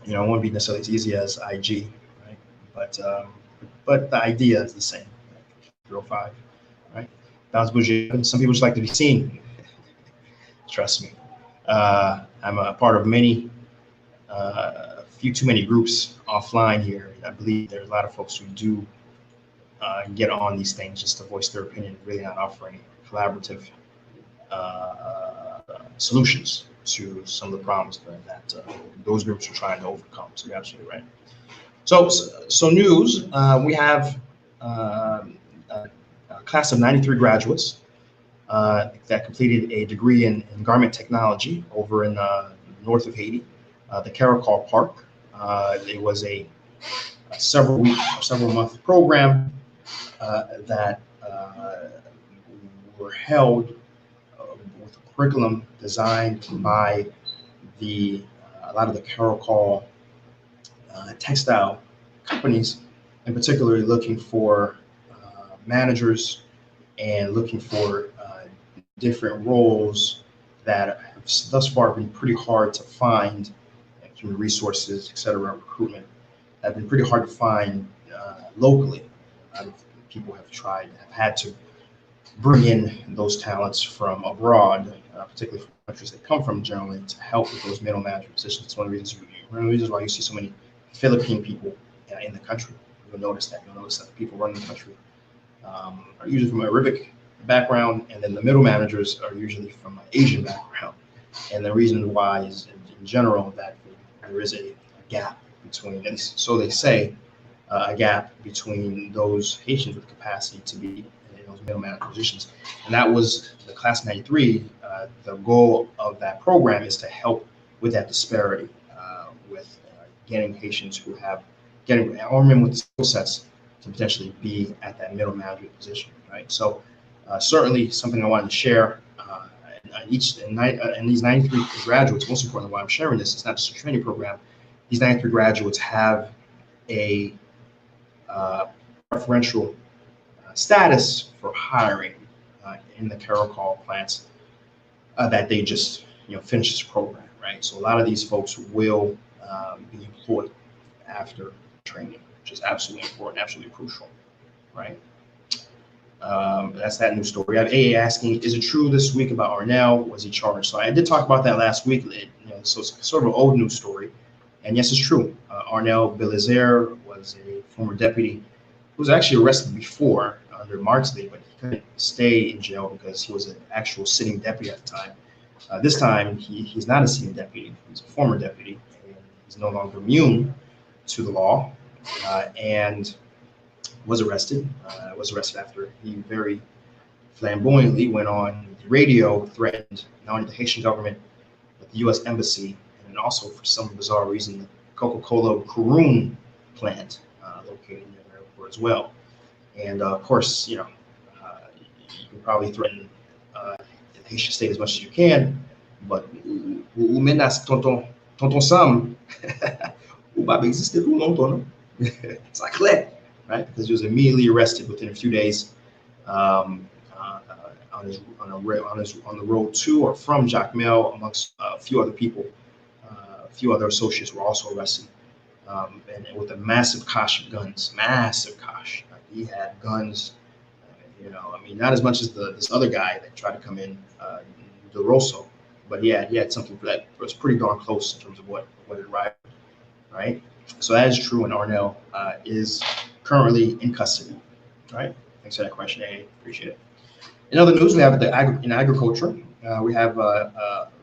It won't be necessarily as easy as IG, right? But the idea is the same. 305, right? Bounce Bougie. Some people just like to be seen. Trust me. I'm a part of few too many groups offline here. I believe there's a lot of folks who do get on these things just to voice their opinion, really not offering collaborative solutions to some of the problems that those groups are trying to overcome. So you're absolutely right. So news, we have a class of 93 graduates that completed a degree in garment technology over in north of Haiti, the Caracol Park. It was a several month program that were held with a curriculum designed by a lot of the Caracol textile companies, in particular looking for managers and looking for different roles that have thus far been pretty hard to find. Human resources, et cetera, recruitment have been pretty hard to find locally. People have had to bring in those talents from abroad, particularly from countries they come from generally, to help with those middle management positions. It's one of the reasons why you see so many Philippine people in the country. You'll notice that. You'll notice that the people running the country are usually from Arabic background, and then the middle managers are usually from an Asian background. And the reason why is, in general, that there is a gap between, and so they say, a gap between those Haitians with capacity to be in those middle management positions. And that was the class 93. The goal of that program is to help with that disparity, with getting Haitians getting men with the skill sets to potentially be at that middle management position, right? So certainly something I wanted to share. And these 93 graduates, most importantly, why I'm sharing this, it's not just a training program. These 93 graduates have a preferential status for hiring in the Caracol plants that they just finish this program, right? So a lot of these folks will be employed after training, which is absolutely important, absolutely crucial, right? That's that news story. We have AA asking, is it true this week about Arnell? Was he charged? So I did talk about that last week. So it's sort of an old news story. And yes, it's true. Arnell Belizaire was a former deputy who was actually arrested before under Marksley, but he couldn't stay in jail because he was an actual sitting deputy at the time. This time, he's not a sitting deputy. He's a former deputy. And he's no longer immune to the law. And was arrested after he very flamboyantly went on the radio, threatened not only the Haitian government, but the U.S. Embassy, and also, for some bizarre reason, the Coca-Cola Caroon plant located in the airport as well. And of course, you can probably threaten the Haitian state as much as you can, but ou menace tonton Sam, ou pas exister pour longtemps, non? It's like that, right? Because he was immediately arrested within a few days on the road to or from Jacmel, amongst a few other people. A few other associates were also arrested, and with a massive cache of guns, massive cache. Like, he had guns, I mean, not as much as this other guy that tried to come in, De Rosso, but he had something for that. It was pretty darn close in terms of what it arrived, right? So that is true, and Arnell is currently in custody, right? Thanks for that question, A. Appreciate it. In other news, we have in agriculture, we have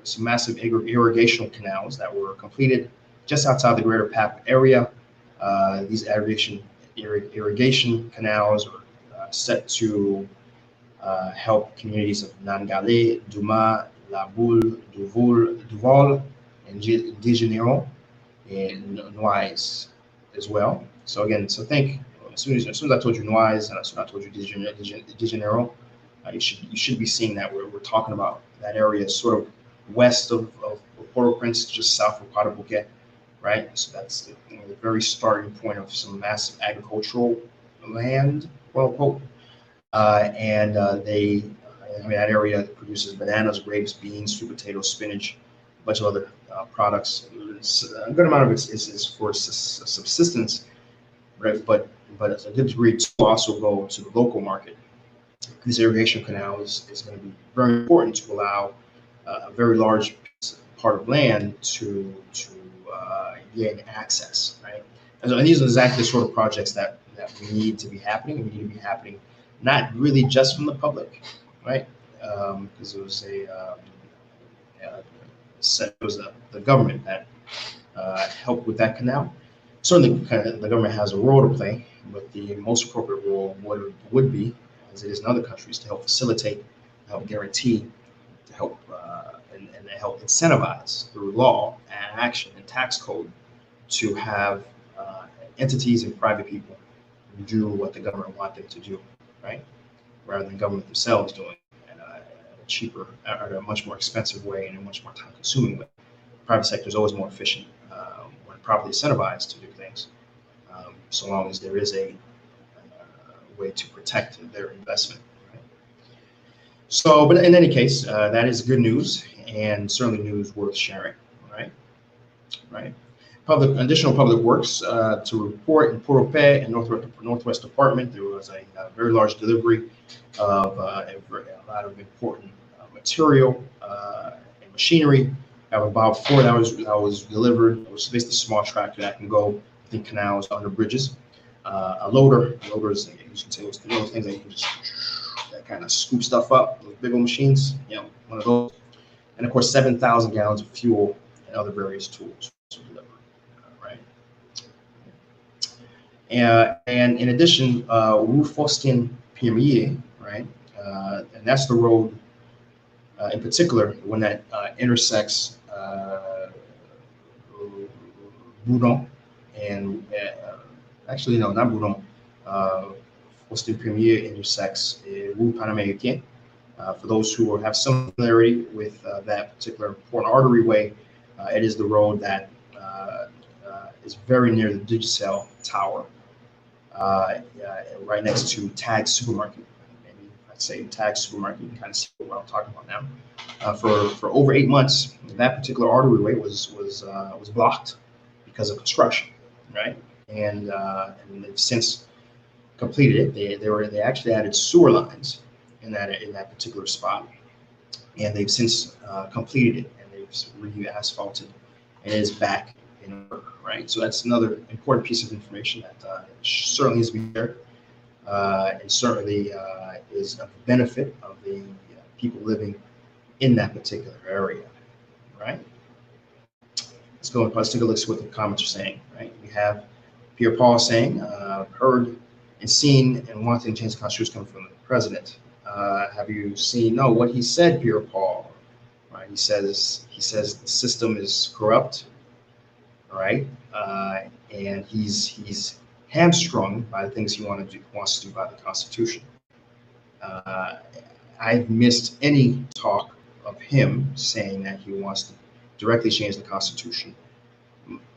some massive irrigation canals that were completed just outside the greater Pap area. These irrigation canals are set to help communities of Nangale, Duma, La Boule, Duval, and Digenero, and Noise as well. So again, think as soon as I told you Noise, and as soon as I told you Digenero, you should be seeing that we're talking about that area sort of west of Port-au-Prince, just south of Cotopaxi, right? So that's the very starting point of some massive agricultural land, quote unquote. That area produces bananas, grapes, beans, sweet potatoes, spinach, a bunch of other products. A good amount of it is for subsistence, right? But a good degree to also go to the local market. This irrigation canal is going to be very important to allow a very large part of land to gain access, right? And these are exactly the sort of projects that we need to be happening. We need to be happening not really just from the public, right? Because it was the government that helped with that canal. Certainly, the government has a role to play, but the most appropriate role would be, as it is in other countries, to help facilitate, to help guarantee, to help and help incentivize through law and action and tax code to have entities and private people do what the government want them to do, right? Rather than government themselves doing it in a cheaper, or a much more expensive way and a much more time-consuming way. The private sector is always more efficient when properly incentivized to do things, so long as there is a way to protect their investment. Right? So, but in any case, that is good news, and certainly news worth sharing. Right. Additional public works to report in Port-au-Prince and Northwest Department. There was a very large delivery of a lot of important material and machinery. About 4 hours that was delivered. It was basically a small tractor that can go in canals, under bridges. A loader. Loaders, you can say, was those things that you can just that kind of scoop stuff up. Those big old machines. One of those. And of course, 7,000 gallons of fuel and other various tools to deliver. Right. And in addition, Rue Faustin Premier, right, and that's the road in particular when that intersects Boudon and actually no, not Boudon. Faustin Premier intersects Rue Panaméricain. For those who have some familiarity with that particular important artery way, it is the road that is very near the Digicel Tower, right next to Tag Supermarket. Maybe I'd say Tag Supermarket. You can kind of see what I'm talking about now. For over 8 months, that particular artery way was blocked because of construction, right? And they've since completed it. They actually added sewer lines in that particular spot, and they've since completed it, and they've re-asphalted, and it is back in order, right? So that's another important piece of information that certainly needs to be shared, and certainly is of benefit of the people living in that particular area, right? Let's take a look at what the comments are saying, right? We have Pierre Paul saying, heard and seen and wanting to change the constitution coming from the president. Have you seen? No, what he said, Pierre Paul. Right? He says the system is corrupt. Right? And he's hamstrung by the things he wants to do by the Constitution. Uh, I've missed any talk of him saying that he wants to directly change the Constitution.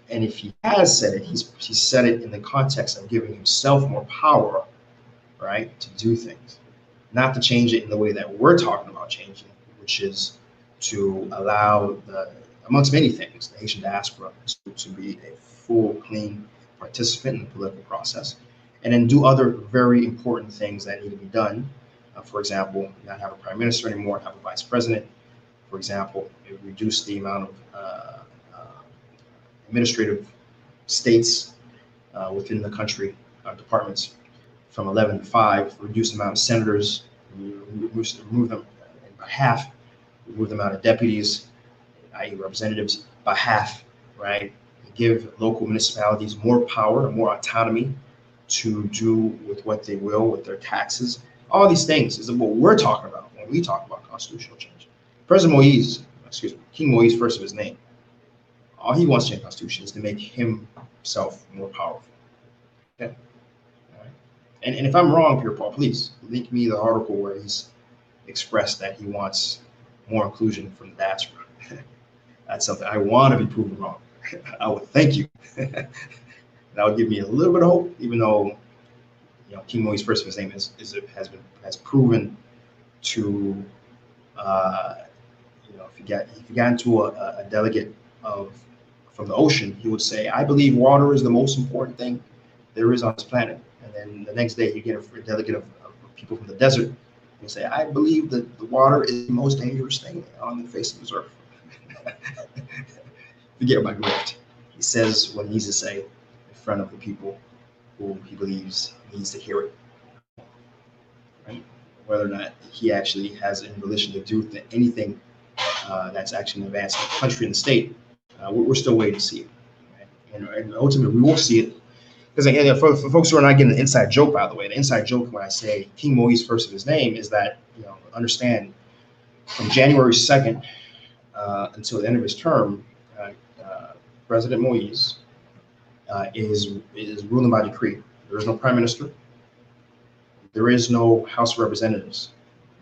And if he has said it, he's said it in the context of giving himself more power, right, to do things, not to change it in the way that we're talking about changing, which is to allow amongst many things, the Haitian diaspora to be a full, clean participant in the political process, and then do other very important things that need to be done. For example, not have a prime minister anymore, have a vice president. For example, reduce the amount of administrative states within the country, departments, from 11 to 5, reduce the amount of senators, remove them by half, remove the amount of deputies, i.e. representatives, by half, right? Give local municipalities more power and more autonomy to do with what they will with their taxes. All these things is what we're talking about when we talk about constitutional change. President Moise, excuse me, King Moise, first of his name, all he wants to change the Constitution is to make himself more powerful. Okay? All right. And if I'm wrong, Pierre Paul, please link me the article where he's expressed that he wants more inclusion from the diaspora. That's something I want to be proven wrong. I would thank you. That would give me a little bit of hope, even though King Moise, first of his name, has proven to if you got into a delegate from the ocean, he would say, "I believe water is the most important thing there is on this planet." And then the next day, you get a delegate of people from the desert, and say, "I believe that the water is the most dangerous thing on the face of this earth." Forget my drift. He says what he needs to say in front of the people who he believes needs to hear it. Right? Whether or not he actually has in relation to do anything that's actually advancing the country and the state, we're still waiting to see it. Right? And ultimately, we will see it. Because again, for folks who are not getting the inside joke, by the way, the inside joke when I say King Moise, first of his name, is that, understand from January 2nd until the end of his term, President Moise is ruling by decree. There is no prime minister. There is no House of Representatives.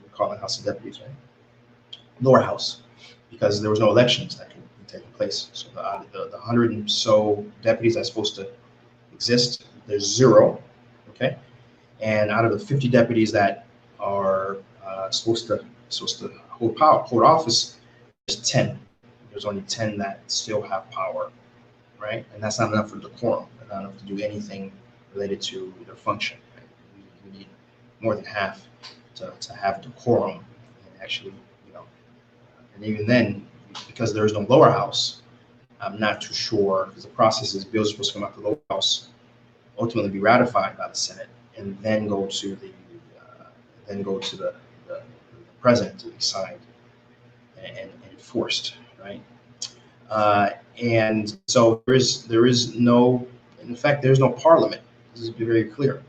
We call it House of Deputies, right? Nor House, because there was no elections that could be taking place. So the 100 and so deputies that's supposed to exist, there's 0. Okay, and out of the 50 deputies that are supposed to hold office, there's 10. There's only 10 that still have power, right? And that's not enough for decorum. That's not enough to do anything related to their function. Right? We need more than half to have decorum and actually, and even then, because there is no lower house, I'm not too sure, because the process is bills are supposed to come out the lower house, ultimately be ratified by the Senate, and then go to the president to be signed and enforced, right? And so there is no, in fact, there's no parliament. This is very clear,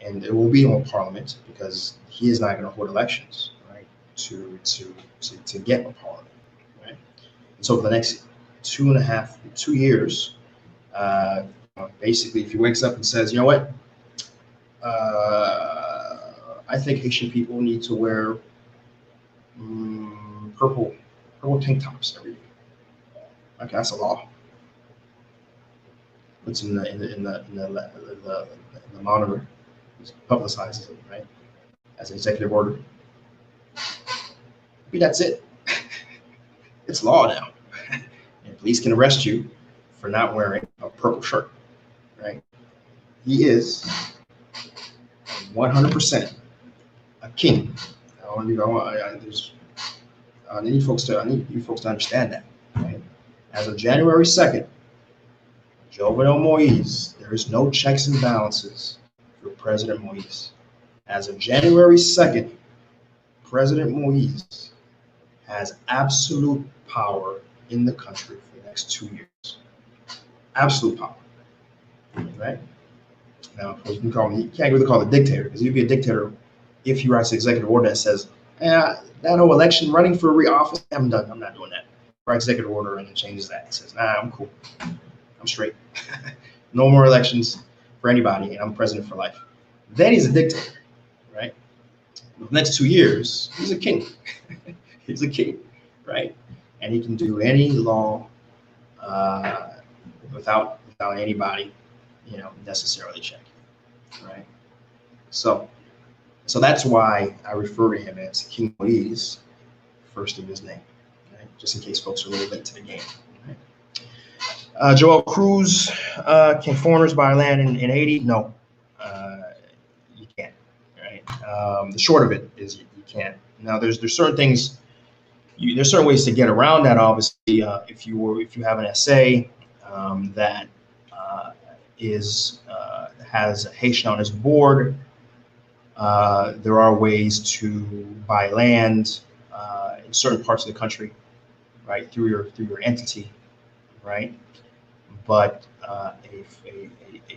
and there will be no parliament because he is not going to hold elections, right? To get a parliament, right? And so for the next 2 years, basically, if he wakes up and says, "You know what? I think Haitian people need to wear purple tank tops every day." Okay, that's a law. It's in the monitor. It publicizes it, right, as an executive order. Maybe that's it. It's law now, and police can arrest you for not wearing a purple shirt, right? He is 100% a king. I need you folks to understand that. Right? As of January 2nd, Jovenel Moise, there is no checks and balances for President Moise. As of January 2nd, President Moise has absolute power in the country for the next 2 years. Absolute power, right? Now, of course, you can't really call it a dictator, because you'd be a dictator if he writes an executive order that says, that whole election running for re-office, I'm done. I'm not doing that. Write executive order and it changes that. It says, nah, I'm cool. I'm straight. No more elections for anybody, and I'm president for life. Then he's a dictator, right? The next 2 years, he's a king. He's a king, right? And he can do any law without anybody, necessarily checking, right? So that's why I refer to him as King Louise, first of his name, right? Just in case folks are a little late to the game. Right? Joel Cruz, can foreigners buy land in Haiti? No, you can't. Right? The short of it is you can't. Now there's certain things. There's certain ways to get around that. Obviously, if you have an essay that has a Haitian on his board, there are ways to buy land in certain parts of the country, right, through your entity, right? But a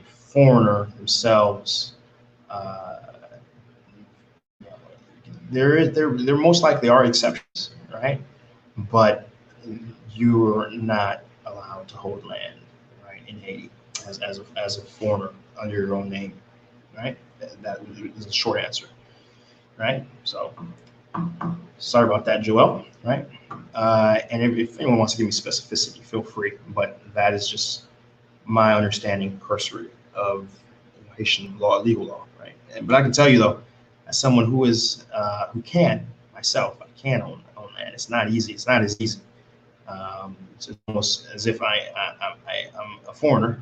foreigner themselves, there most likely are exceptions, right? But you're not allowed to hold land, right, in Haiti as a foreigner under your own name, right? That is a short answer, right? So sorry about that, Joel, right? And if anyone wants to give me specificity, feel free. But that is just my understanding, cursory, of Haitian law, legal law, right? But I can tell you though, as someone who can myself, I can own land. It's not easy. It's not as easy. It's almost as if I'm a foreigner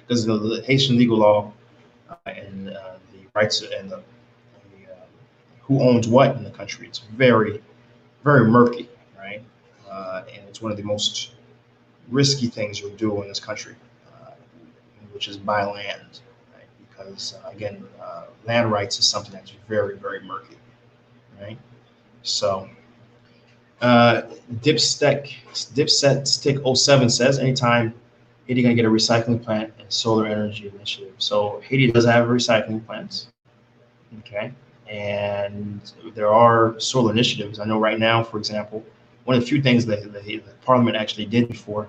because the Haitian legal law and the rights and the who owns what in the country. It's very, very murky, right? And it's one of the most risky things you'll do in this country, which is buy land, right? Because again, land rights is something that's very, very murky, right? So, Dipset Stick 07 says, anytime Haiti gonna get a recycling plant and solar energy initiative. So Haiti does have recycling plants, okay, and there are solar initiatives. I know right now, for example, one of the few things that the Parliament actually did before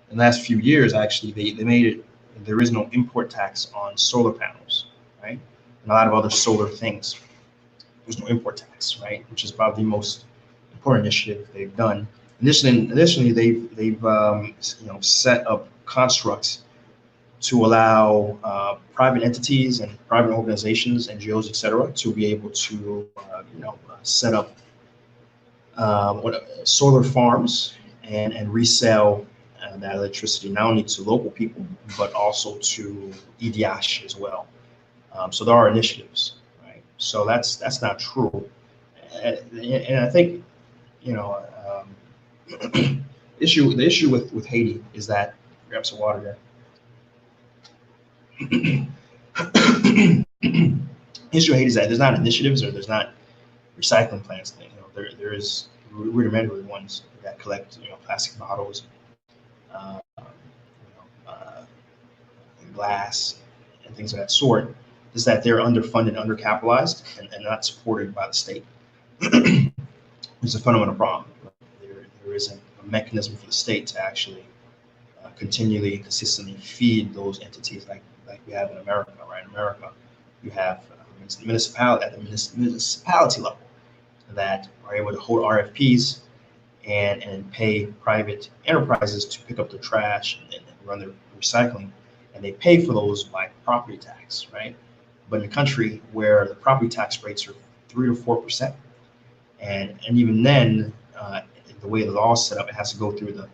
in the last few years, actually, they made it. There is no import tax on solar panels, right, and a lot of other solar things. There's no import tax, right, which is probably the most important initiative they've done. Additionally, they've set up constructs to allow private entities and private organizations, NGOs, etc., to be able to set up solar farms and resell that electricity not only to local people but also to EDH as well. So there are initiatives, right? So that's not true, and I think the issue with Haiti is that, grab some water there. Issue of Haiti is that there's not initiatives or there's not recycling plants. There is rudimentary ones that collect plastic bottles, glass, and things of that sort. Is that they're underfunded, undercapitalized, and not supported by the state. It's a fundamental problem. There isn't a mechanism for the state to actually continually, consistently feed those entities like we have in America, right? In America, you have municipality at the municipality level that are able to hold RFPs and pay private enterprises to pick up their trash and run their recycling, and they pay for those by property tax, right? But in a country where the property tax rates are 3 to 4%, and even then, the way the law is set up, it has to go through the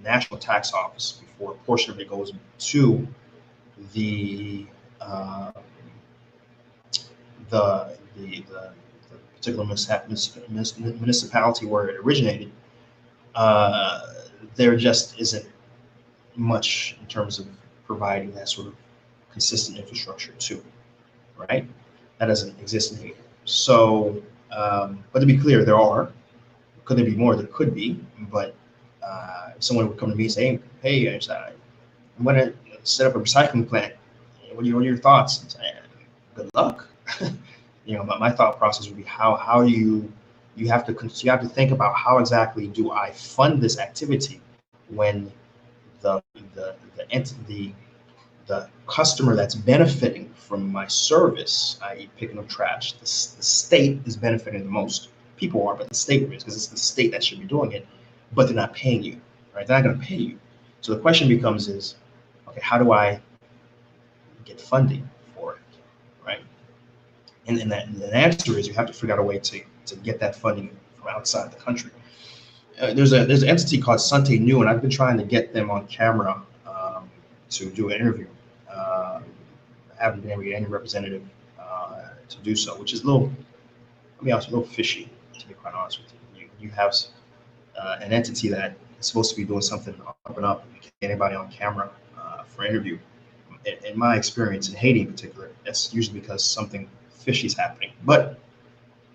National Tax Office before a portion of it goes to the particular municipality where it originated. There just isn't much in terms of providing that sort of consistent infrastructure too, right? That doesn't exist in Haiti. So, but to be clear, there are. Could there be more? There could be, but if someone would come to me and say, "Hey, I'm going to set up a recycling plant. What are your thoughts?" And say, good luck. my thought process would be how you have to think about how exactly do I fund this activity when the the the the customer that's benefiting from my service, i.e., picking up trash, the state is benefiting the most. People are, but the state is, because it's the state that should be doing it, but they're not paying you, right? They're not going to pay you. So the question becomes is, okay, how do I get funding for it, right? And the answer is you have to figure out a way to get that funding from outside the country. There's an entity called Sante New, and I've been trying to get them on camera to do an interview. I haven't been able to get any representative to do so, which is I'll be honest, a little fishy, to be quite honest with you. You have an entity that is supposed to be doing something up and up, and you can't get anybody on camera for interview. In my experience in Haiti in particular, that's usually because something fishy is happening. But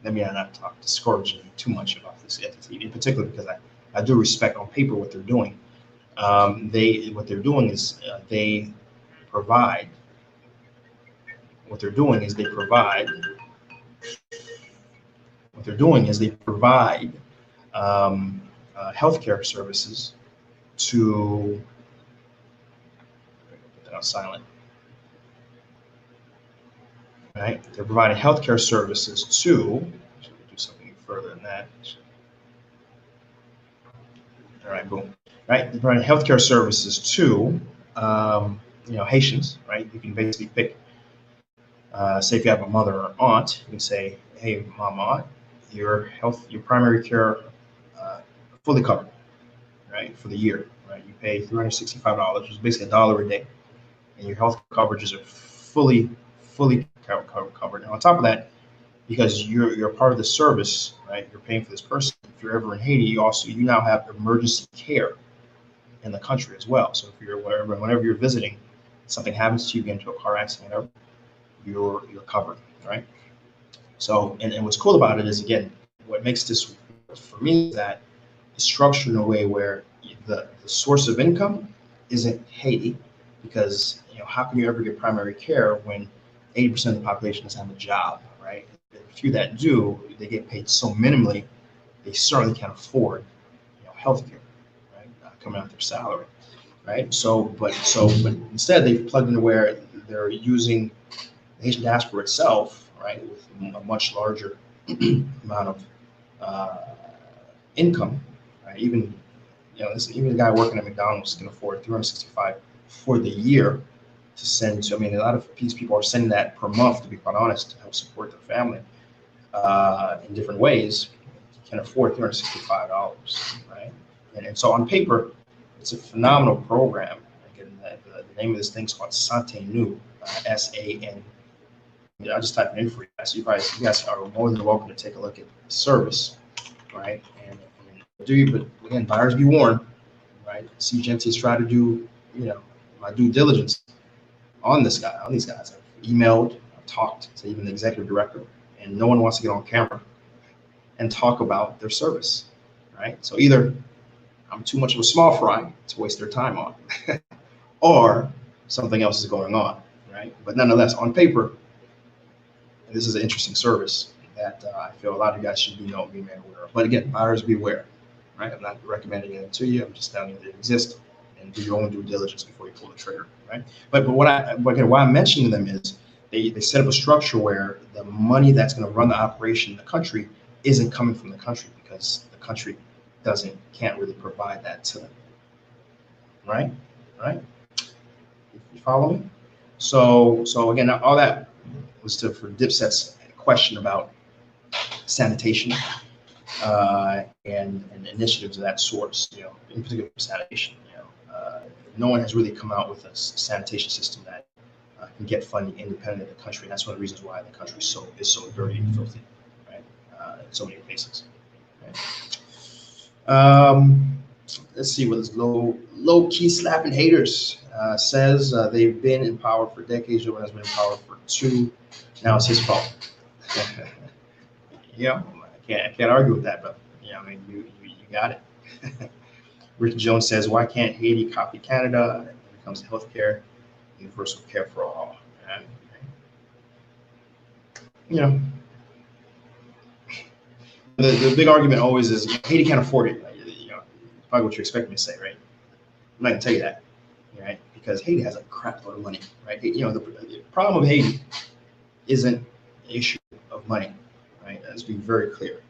let me not talk discouraging too much about this entity in particular, because I do respect on paper what they're doing. What they're doing is they provide. What they're doing is they provide. What they're doing is they provide healthcare services to. Put that on silent. Right? They're providing healthcare services to. Should we do something further than that? All right, boom. Right, they're providing healthcare services to Haitians. Right, you can basically pick. Say if you have a mother or aunt, you can say, "Hey, mom, aunt, your primary care fully covered, right, for the year. Right, you pay $365, which is basically $1 a day, and your health coverages are fully covered. And on top of that, because you're part of the service, right, you're paying for this person. If you're ever in Haiti, you now have emergency care in the country as well. So if whenever you're visiting, something happens to you, get into a car accident, whatever, you're covered, right? So and what's cool about it is, again, what makes this for me is that it's structured in a way where the source of income isn't Haiti, because how can you ever get primary care when 80% of the population doesn't have a job, right? The few that do, they get paid so minimally, they certainly can't afford health care, right? Coming out their salary, right? But instead they've plugged into where they're using the Haitian diaspora itself, right, with a much larger amount of income, right? Even even the guy working at McDonald's can afford $365 for the year to send to. I mean, a lot of these people are sending that per month, to be quite honest, to help support their family in different ways. You can afford $365, right? And so on paper, it's a phenomenal program. Again, the name of this thing is called Sante New, SAN. I'll just type it in for you guys. You guys are more than welcome to take a look at the service, right? And but again, buyers be warned, right? Seejeanty is trying to do, my due diligence on these guys. I've emailed, I've talked to even the executive director, and no one wants to get on camera and talk about their service, right? So either I'm too much of a small fry to waste their time on, or something else is going on, right? But nonetheless, on paper, this is an interesting service that I feel a lot of you guys should be made aware of. But again, buyers beware, right? I'm not recommending it to you. I'm just telling you they exist, and do your own due diligence before you pull the trigger, right? But why I'm mentioning them is they set up a structure where the money that's going to run the operation in the country isn't coming from the country, because the country can't really provide that to them, right? Right? You follow me? So again, all that was for Dipset's question about sanitation and initiatives of that source, in particular sanitation. No one has really come out with a sanitation system that can get funding independent of the country. And that's one of the reasons why the country is so dirty and filthy, right? In so many places. Right? Let's see what this low key slapping haters says. They've been in power for decades. Joe has been in power for 2. Now it's his fault. I can't argue with that, but I mean, you got it. Rick Jones says, why can't Haiti copy Canada when it comes to healthcare, universal care for all? you know, the big argument always is Haiti can't afford it. Like, probably what you expect me to say, right? I'm not gonna tell you that, right? Because Haiti has a crap load of money, right? The problem of Haiti isn't an issue of money, right? Let's be very clear,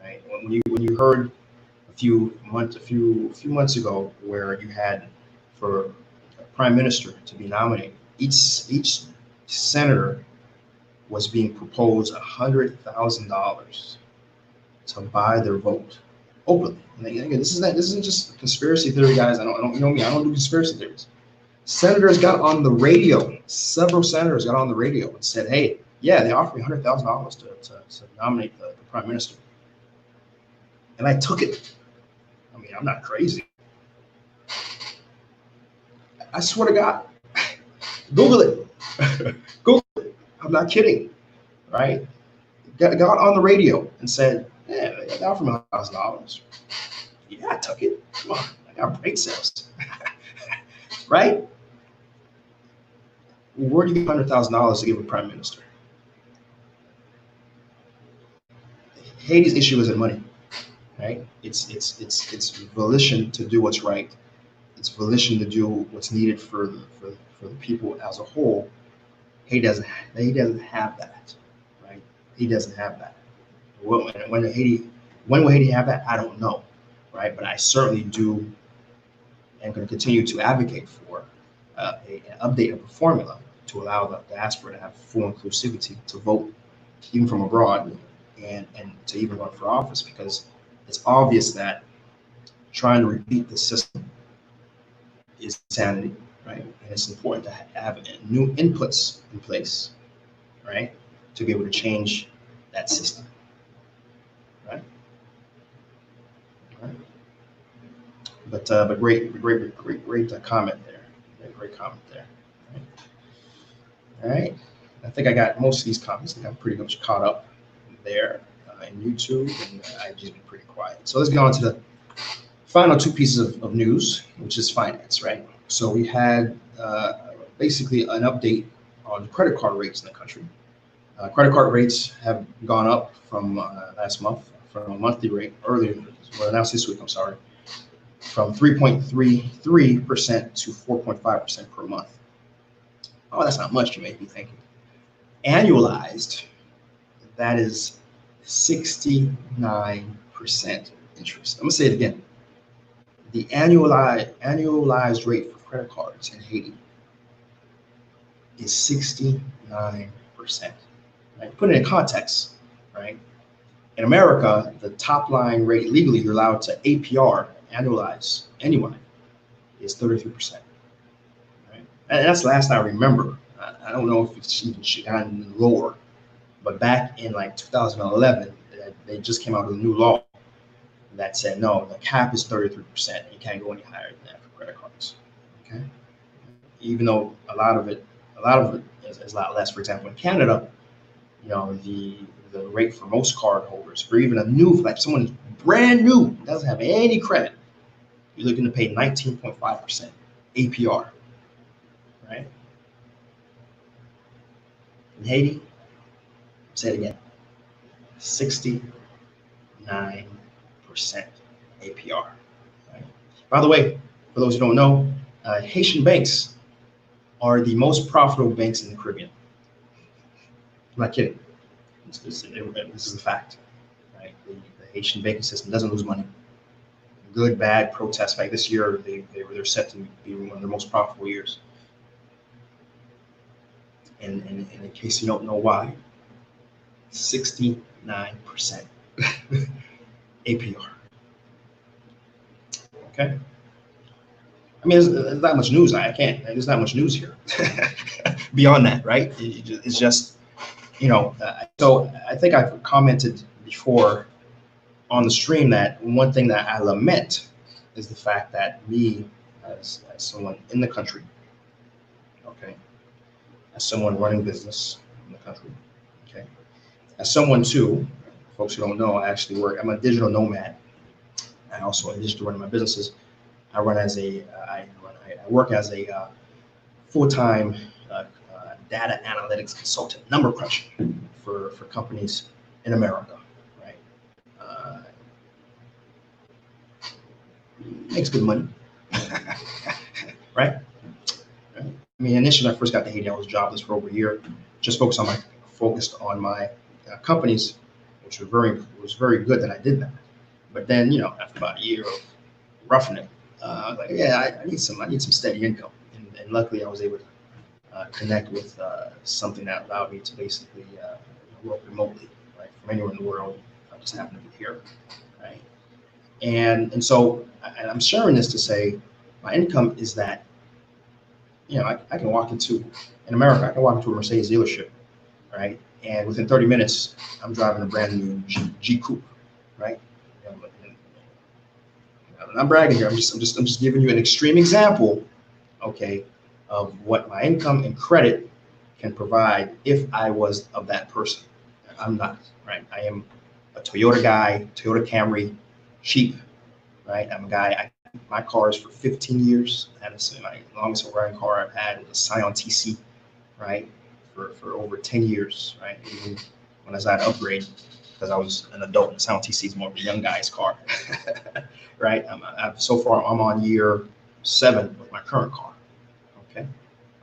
right? When you heard a few months ago where you had for a prime minister to be nominated, each senator was being proposed $100,000 to buy their vote openly. And again, this isn't just conspiracy theory, guys. I don't, you know me. I don't do conspiracy theories. Senators got on the radio. Several senators got on the radio and said, "Hey, yeah, they offered me $100,000 to nominate the prime minister," and I took it. I mean, I'm not crazy. I swear to God, Google it. Google it. I'm not kidding. Right? Got on the radio and said, "Yeah, they offered me $100,000. Yeah, I took it. Come on, I got brain cells." Right? Where do you get $100,000 to give a prime minister? Haiti's issue isn't money, right? It's volition to do what's right. It's volition to do what's needed for the people as a whole. He doesn't have that, right? He doesn't have that. When will Haiti have that? I don't know, right? But I certainly do and going to continue to advocate for an update of the formula to allow the diaspora to have full inclusivity to vote, even from abroad, and to even run for office, because it's obvious that trying to repeat the system is insanity, right? And it's important to have new inputs in place, right, to be able to change that system, right? Right. But great comment there. Great comment there. All right. I think I got most of these comments. I think I'm pretty much caught up there in YouTube, and I've just been pretty quiet. So let's get on to the final two pieces of news, which is finance, right? So we had basically an update on credit card rates in the country. Credit card rates have gone up from last month, from a monthly rate earlier, well, announced this week, I'm sorry, from 3.33% to 4.5% per month. Oh, that's not much, you may be thinking. Annualized, that is 69% interest. I'm gonna say it again. The annualized rate for credit cards in Haiti is 69%. Right? Put it in context, right? In America, the top line rate legally you're allowed to APR annualize anyway is 33%. Right? And that's the last I remember. I don't know if it's even gotten lower, but back in like 2011, they just came out with a new law that said no, the cap is 33%. You can't go any higher than that for credit cards. Okay, even though a lot of it is a lot less. For example, in Canada, the rate for most card holders, for even a new, like someone who's brand new, doesn't have any credit, you're looking to pay 19.5% APR, right? In Haiti, say it again, 69% APR. Right? By the way, for those who don't know, Haitian banks are the most profitable banks in the Caribbean. I'm not kidding. This is a fact. Right? The Haitian banking system doesn't lose money. Good, bad, protest. Like this year, they're set to be one of their most profitable years. And in case you don't know why, 69% APR. Okay. I mean, there's not much news. There's not much news here. Beyond that, right? It's just, so I think I've commented before on the stream that one thing that I lament is the fact that me, as someone in the country, okay, as someone running business in the country, okay, as someone too, folks who don't know, I'm a digital nomad. I also, in addition to running my businesses, I work as a full-time data analytics consultant, number cruncher for companies in America, right? Makes good money, right? I mean, initially when I first got to Haiti, I was jobless for over a year, just focused on my companies, which was very good that I did that. But then, after about a year of roughing it, I was like, yeah, I need some steady income, and luckily I was able to connect with something that allowed me to basically work remotely, right, from anywhere in the world. I just happen to be here, right? And so I'm sharing this to say my income is that, I can walk in America, I can walk into a Mercedes dealership, right? And within 30 minutes, I'm driving a brand new G Coupe, right? I'm not bragging here. I'm just giving you an extreme example, okay, of what my income and credit can provide if I was of that person. I'm not, right? I am a Toyota guy, Toyota Camry, cheap, right? I'm a guy. My car is for 15 years. My longest running car I've had was a Scion TC, right? For over 10 years, right? Even when I was at upgrade, because I was an adult, and Scion TC is more of a young guy's car, right? So far, I'm on year 7 with my current car, okay,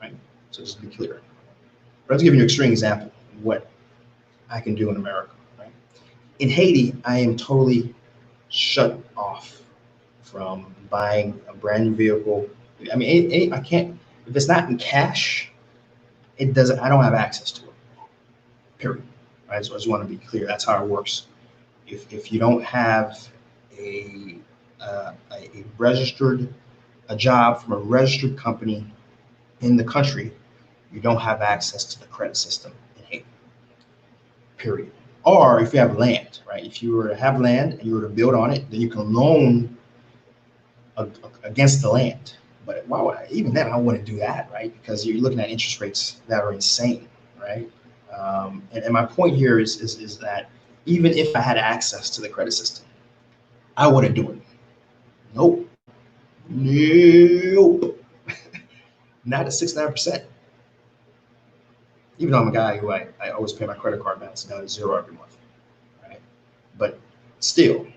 right? So just to be clear. But let's give you an extreme example of what I can do in America, right? In Haiti, I am totally shut off from buying a brand new vehicle. I mean, I can't, if it's not in cash, it doesn't, I don't have access to it, period. Right? So I just want to be clear. That's how it works. If you don't have a job from a registered company in the country, you don't have access to the credit system in Haiti, period. Or if you have land, right? If you were to have land and you were to build on it, then you can loan against the land. But even then, I wouldn't do that, right? Because you're looking at interest rates that are insane, right? And my point here is that even if I had access to the credit system, I wouldn't do it. Nope. Not at 6-9%. Even though I'm a guy who I always pay my credit card balance down to 0 every month, right? But still,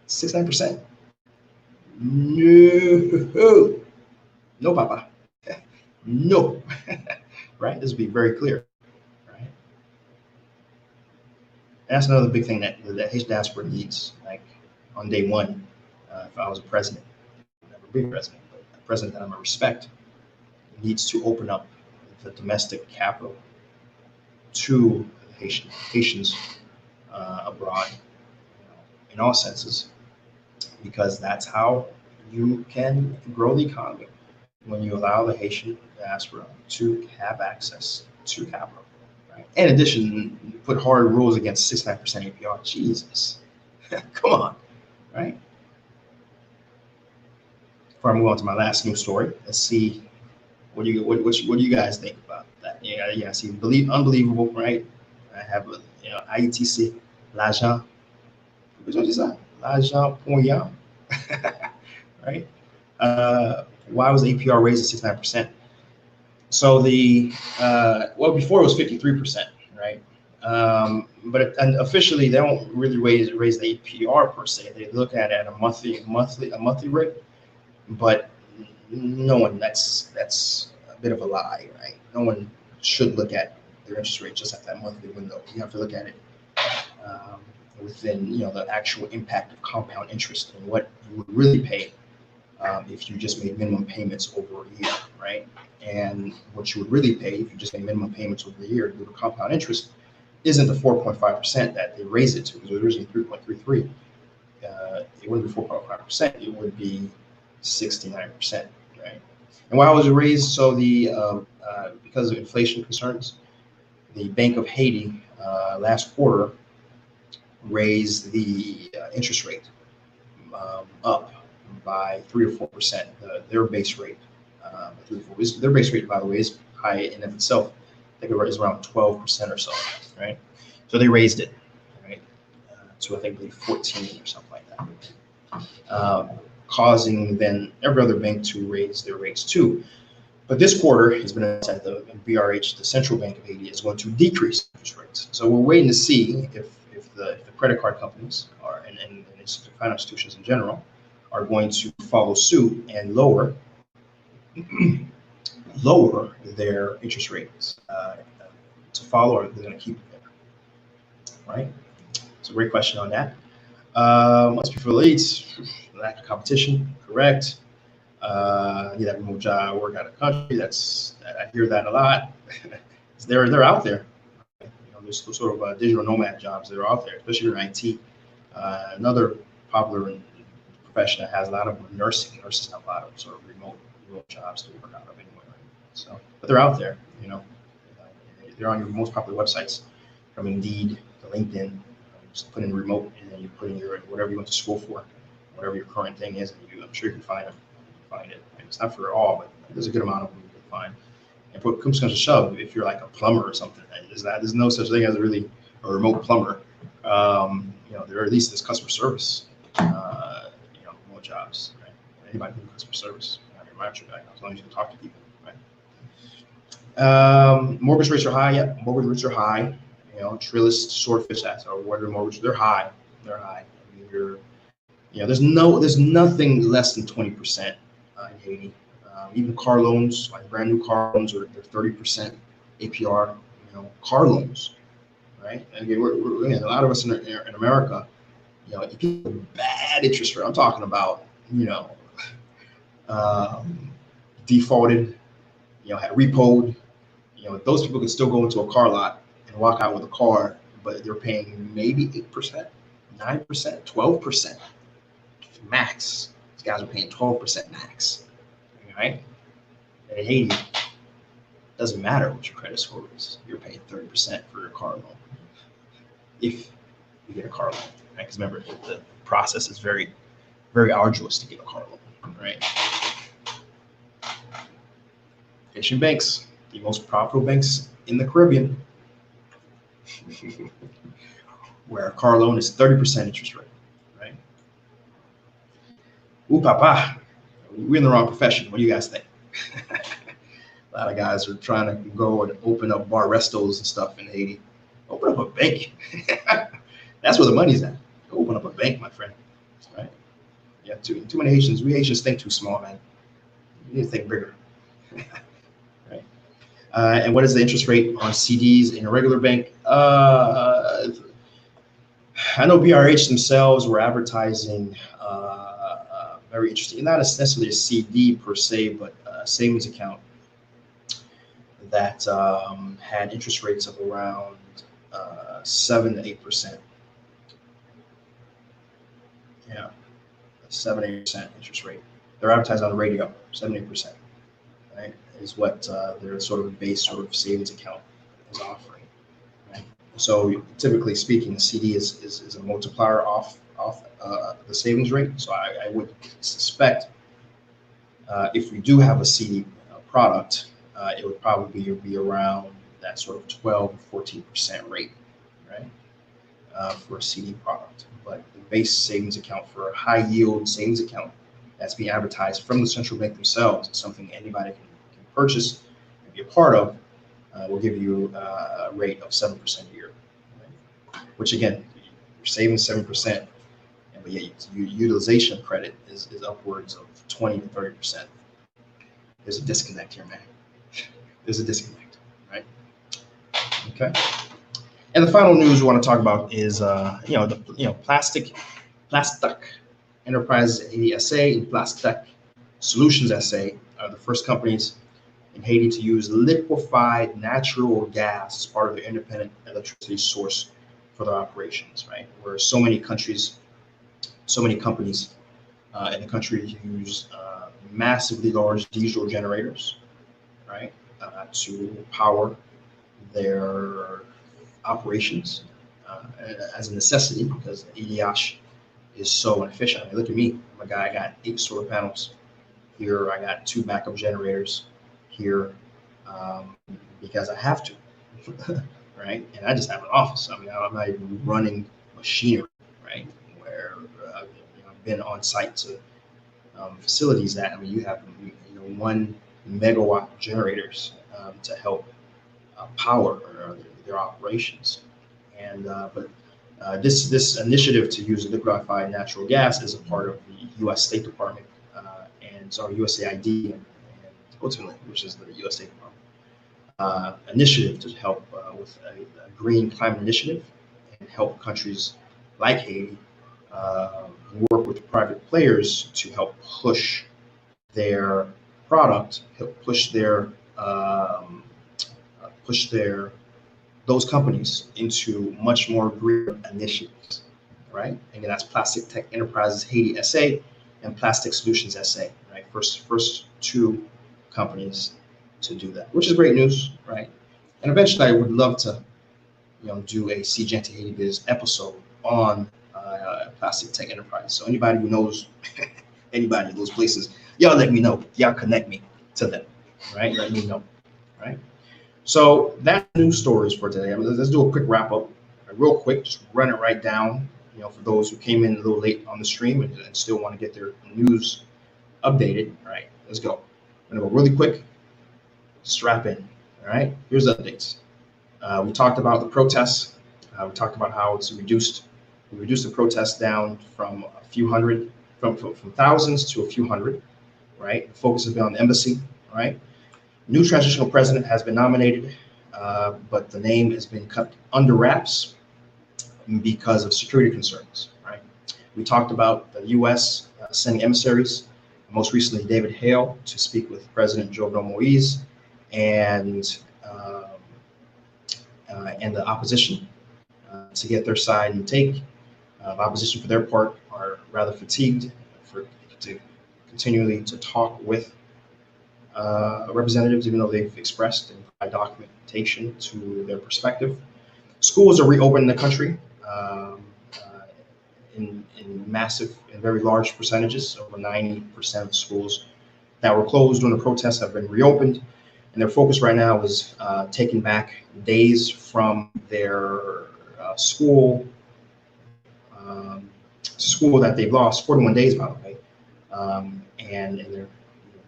6-9%. No, Papa. No. Right? This will be very clear. Right? And that's another big thing that Haitian diaspora needs. Like on day one, if I was a president, never be president, but a president that I'm gonna respect, needs to open up the domestic capital to Haitians abroad, in all senses, because that's how you can grow the economy, when you allow the Haitian diaspora to have access to capital. Right? In addition, put hard rules against 6-9% APR. Jesus, come on, right? Before I move on to my last news story, let's see what do you guys think about that? Yeah. See, unbelievable, right? I have IETC, l'argent. Which one is that? L'argent pour rien, right? Why was the APR raised to 6-9%? So before it was 53%, right? But officially they don't really raise the APR per se. They look at it at a monthly rate, but no one, that's a bit of a lie, right? No one should look at their interest rate just at that monthly window. You have to look at it within the actual impact of compound interest and what you would really pay if you just made minimum payments over a year, right? And what you would really pay if you just made minimum payments over a year due to compound interest isn't the 4.5% that they raised it to. It was originally 3.33. It wouldn't be 4.5%. It would be 69%, right? And why was it raised? So because of inflation concerns, the Bank of Haiti last quarter raised the interest rate up by 3 or 4%. Their base rate, their base rate, by the way, is high in of itself. I think it is around 12% or so, right? So they raised it, right, to I think 14 or something like that, causing then every other bank to raise their rates too. But this quarter has been announced that the BRH, the central bank of Haiti, is going to decrease interest rates. So we're waiting to see if the credit card companies are and financial institutions in general are going to follow suit and lower lower their interest rates to follow, or they're going to keep it there, right? So great question on that. Must be for the elites, lack of competition, correct. Need that remote job, work out of the country. I hear that a lot. they're out there. You know, there's sort of digital nomad jobs that are out there, especially in IT. Another popular profession that has a lot of nursing. Nurses have a lot of sort of remote jobs to work out of anyway. Right? So, but they're out there. You know, they're on your most popular websites, from Indeed to LinkedIn. Just put in remote, and then you put in your whatever you went to school for, whatever your current thing is, and I'm sure you can find them. Find it. And it's not for all, but there's a good amount of them you can find. And put comes to shove, if you're like a plumber or something, there's no such thing as a remote plumber. You know, there are at least this customer service, remote jobs. Right? Anybody can do customer service. As long as you can talk to people. Right? Mortgage rates are high. Yeah, mortgage rates are high. You know, Trillis, Swordfish, that's our water mortgage. They're high. They're high. I mean, there's nothing less than 20%. In Haiti, even car loans, like brand new car loans, they're 30% APR. You know, car loans, right? And again, a lot of us in America, you know, if you have bad interest rate, I'm talking about, you know, defaulted, you know, had repoed, you know, those people can still go into a car lot and walk out with a car, but they're paying maybe 8%, 9%, 12% max. These guys are paying 12% max, right? And in Haiti, it doesn't matter what your credit score is. You're paying 30% for your car loan if you get a car loan, right? Because remember, the process is very, very arduous to get a car loan, right? Haitian banks, the most profitable banks in the Caribbean, where a car loan is 30% interest rate, right? Ooh, papa. We're in the wrong profession. What do you guys think? A lot of guys are trying to go and open up bar restos and stuff in Haiti. Open up a bank. That's where the money's at. Open up a bank, my friend. Right? Yeah, too many Haitians. We Haitians think too small, man. You need to think bigger. Right? And what is the interest rate on CDs in a regular bank? I know BRH themselves were advertising very interesting, not necessarily a CD per se, but a savings account that had interest rates of around 7 to 8%. Yeah, 7-8% interest rate. They're advertised on the radio, 7-8%. Right, is what their sort of base sort of savings account is offering. Right? So typically speaking, the CD is a multiplier off the savings rate. So I would suspect if we do have a CD product, it would probably be around that sort of 12 or 14% rate, right, for a CD product. But the base savings account for a high yield savings account that's being advertised from the central bank themselves is something anybody can purchase and be a part of. Will give you a rate of 7% a year, right? Which again, you're saving 7%, but yet your utilization of credit is upwards of 20 to 30%. There's a disconnect here, man. There's a disconnect, right? Okay. And the final news we want to talk about is, Plastic Enterprises Haiti SA and Plastic Solutions SA are the first companies in Haiti to use liquefied natural gas as part of their independent electricity source for their operations, right? Where so many companies in the country use massively large diesel generators, right, to power their operations as a necessity because EDH is so inefficient. I mean, look at me. I'm a guy, I got 8 solar panels. Here, I got 2 backup generators here because I have to, right? And I just have an office. I mean, I'm not even running machinery, right? Where I've been on site to facilities that, I mean, you have, one megawatt generators to help power their operations. And this initiative to use liquefied natural gas is a part of the U.S. State Department and so USAID and ultimately, which is the U.S. State Department initiative to help with a green climate initiative and help countries like Haiti work with private players to help push their product, help push their those companies into much more green initiatives, right? Again, that's Plastic Tech Enterprises Haiti SA and Plastic Solutions SA, right? First two companies to do that, which is great news, right? And eventually, I would love to, do a Seejeanty Haiti Biz episode on Plastic Tech Enterprise. So anybody who knows anybody in those places, y'all let me know. Y'all connect me to them, right? Let me know, right? So that's news stories for today. Let's do a quick wrap up, real quick, just run it right down. For those who came in a little late on the stream and still want to get their news updated. All right, let's go. I'm gonna go really quick. Strap in. All right, here's the updates. We talked about the protests. We talked about how it's reduced. We reduced the protests down from a few hundred, from thousands to a few hundred. Right. The focus has been on the embassy. Right. New transitional president has been nominated, but the name has been kept under wraps because of security concerns. Right. We talked about the U.S. Sending emissaries, most recently David Hale, to speak with President Jovenel Moise and the opposition to get their side and take. The opposition, for their part, are rather fatigued to continually to talk with representatives, even though they've expressed and provide documentation to their perspective. Schools are reopened in the country in massive and very large percentages. Over 90% of schools that were closed during the protests have been reopened. And their focus right now is taking back days from their school that they've lost, 41 days, by the way. And they're